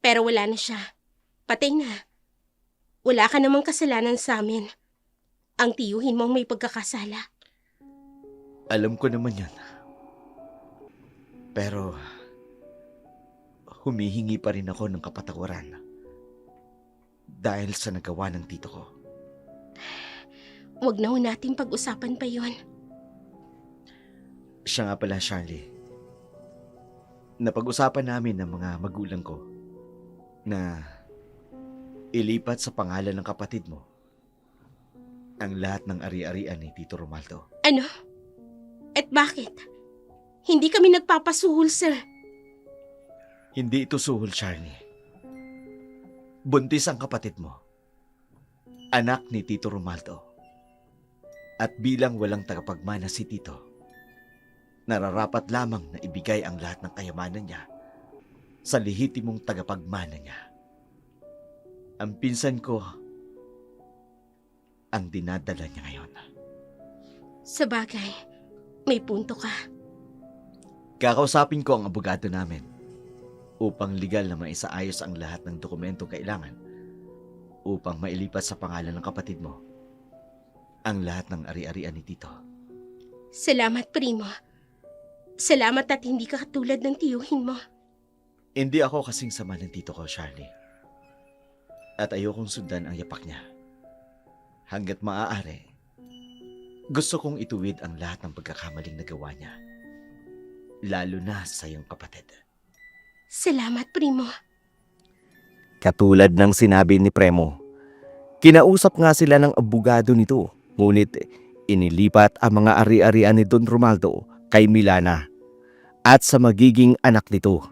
Pero wala na siya. Patay na. Wala ka namang kasalanan sa amin. Ang tiyuhin mo ang may pagkakasala. Alam ko naman yan. Pero, humihingi pa rin ako ng kapatawaran dahil sa nagawa ng tito ko. Huwag na ho natin pag-usapan pa yon. Siya nga pala, Charlie. Napag-usapan namin ng mga magulang ko na ilipat sa pangalan ng kapatid mo ang lahat ng ari-arian ni Tito Romaldo. Ano? At bakit? Hindi kami nagpapasuhol, sir. Hindi ito suhol, Charlie. Buntis ang kapatid mo. Anak ni Tito Romaldo. At bilang walang tagapagmana si Tito, nararapat lamang na ibigay ang lahat ng kayamanan niya sa lehitimong tagapagmana niya. Ang pinsan ko ang dinadala niya ngayon. Sa bagay, may punto ka. Kakausapin ko ang abogado namin upang legal na maisaayos ang lahat ng dokumentong kailangan upang mailipat sa pangalan ng kapatid mo ang lahat ng ari-arian ni Tito. Salamat, Primo. Salamat at hindi ka katulad ng tiyuhin mo. Hindi ako kasing sama ng tito ko, Charlie. At ayokong sundan ang yapak niya. Hanggat maaari, gusto kong ituwid ang lahat ng pagkakamaling nagawa niya. Lalo na sa iyong kapatid. Salamat, Primo. Katulad ng sinabi ni Premo, kinausap nga sila ng abogado nito, ngunit inilipat ang mga ari-arian ni Don Romaldo kay Milana at sa magiging anak nito.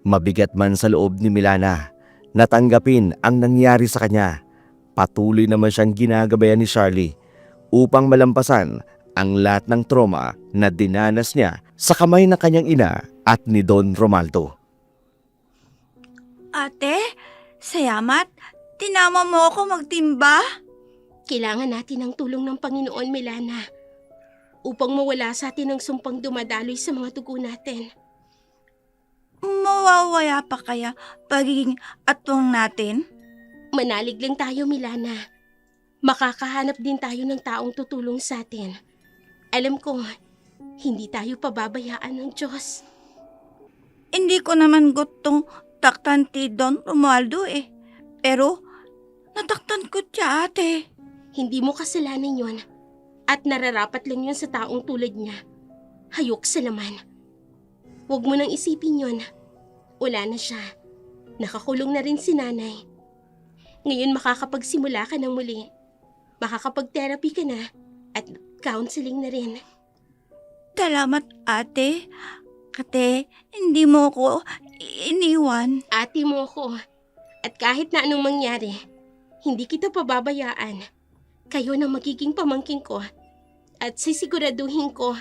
Mabigat man sa loob ni Milana na tanggapin ang nangyari sa kanya, patuloy naman siyang ginagabayan ni Charlie upang malampasan ang lahat ng trauma na dinanas niya sa kamay ng kanyang ina at ni Don Romaldo. Ate, salamat. Tinama mo ako magtimba. Kailangan natin ang tulong ng Panginoon, Milana, upang mawala sa atin ang sumpang dumadaloy sa mga dugo natin. Mawawala pa kaya pagiging atwang natin? Manalig lang tayo, Milana. Makakahanap din tayo ng taong tutulong sa atin. Alam ko, hindi tayo pababayaan ng Diyos. Hindi ko naman gustong taktan ti Don Romualdo eh. Pero nataktan ko siya, ate. Hindi mo kasalanan yon at nararapat lang yun sa taong tulad niya. Hayok sa laman. Huwag mo nang isipin yon. Wala na siya. Nakakulong na rin si nanay. Ngayon makakapagsimula ka ng muli. Makakapag-therapy ka na at counseling na rin. Salamat, ate. Kate, hindi mo ko iniwan. Ate mo ako. At kahit na anong mangyari, hindi kita pababayaan. Kayo na magiging pamangkin ko. At sisiguraduhin ko,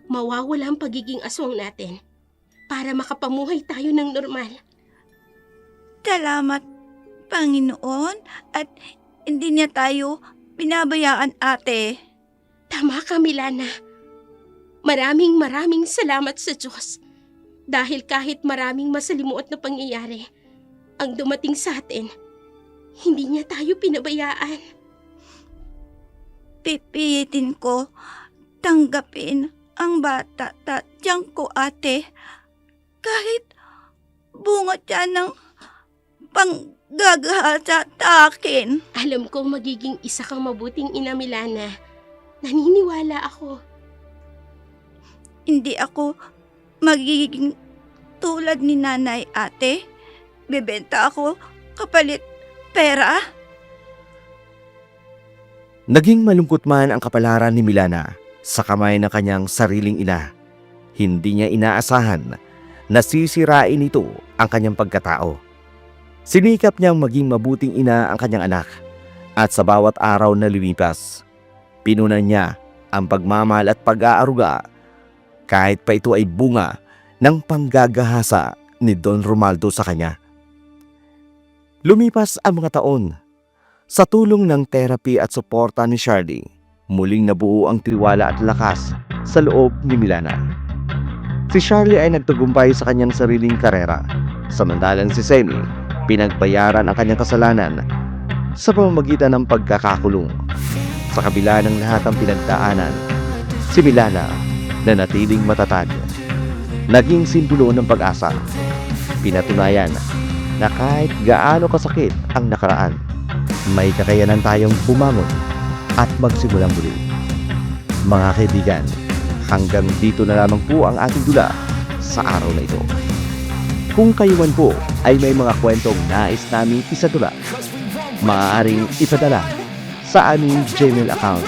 mawawala ang pagiging aswang natin para makapamuhay tayo ng normal. Salamat, Panginoon. At hindi niya tayo pinabayaan, ate. Tama ka, Milana. Maraming salamat sa Diyos. Dahil kahit maraming masalimuot na pangyayari ang dumating sa atin, hindi niya tayo pinabayaan. Pipilitin ko tanggapin ang bata tatyang ko, ate. Kahit bunga siya ng panggagahal sa akin. Alam ko magiging isa kang mabuting ina, Milana. Naniniwala ako. Hindi ako magiging tulad ni nanay, ate. Bebenta ako kapalit pera. Naging malungkot man ang kapalaran ni Milana sa kamay ng kanyang sariling ina. Hindi niya inaasahan na sisirain nito ang kanyang pagkatao. Sinikap niyang maging mabuting ina ang kanyang anak at sa bawat araw na lumipas, pinunan niya ang pagmamahal at pag-aaruga kahit pa ito ay bunga ng panggagahasa ni Don Romualdo sa kanya. Lumipas ang mga taon. Sa tulong ng therapy at suporta ni Charlie, muling nabuo ang tiwala at lakas sa loob ni Milana. Si Charlie ay nagtagumpay sa kanyang sariling karera, samantalang si Seni pinagbayaran ang kanyang kasalanan sa pamamagitan ng pagkakakulong. Sa kabila ng lahat ng pinagdaanan, si Milana nanatiling matatag. Naging simbolo ng pag-asa. Pinatunayan na kahit gaano kasakit ang nakaraan, may kakayanan tayong bumangon at magsimulang muli. Mga kaibigan, hanggang dito na lamang po ang ating dula sa araw na ito. Kung kayo man po ay may mga kwentong nais namin isadula, maaaring ipadala sa aming Gmail account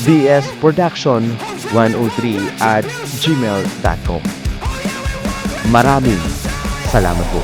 bsproduction103@gmail.com. Maraming salamat po.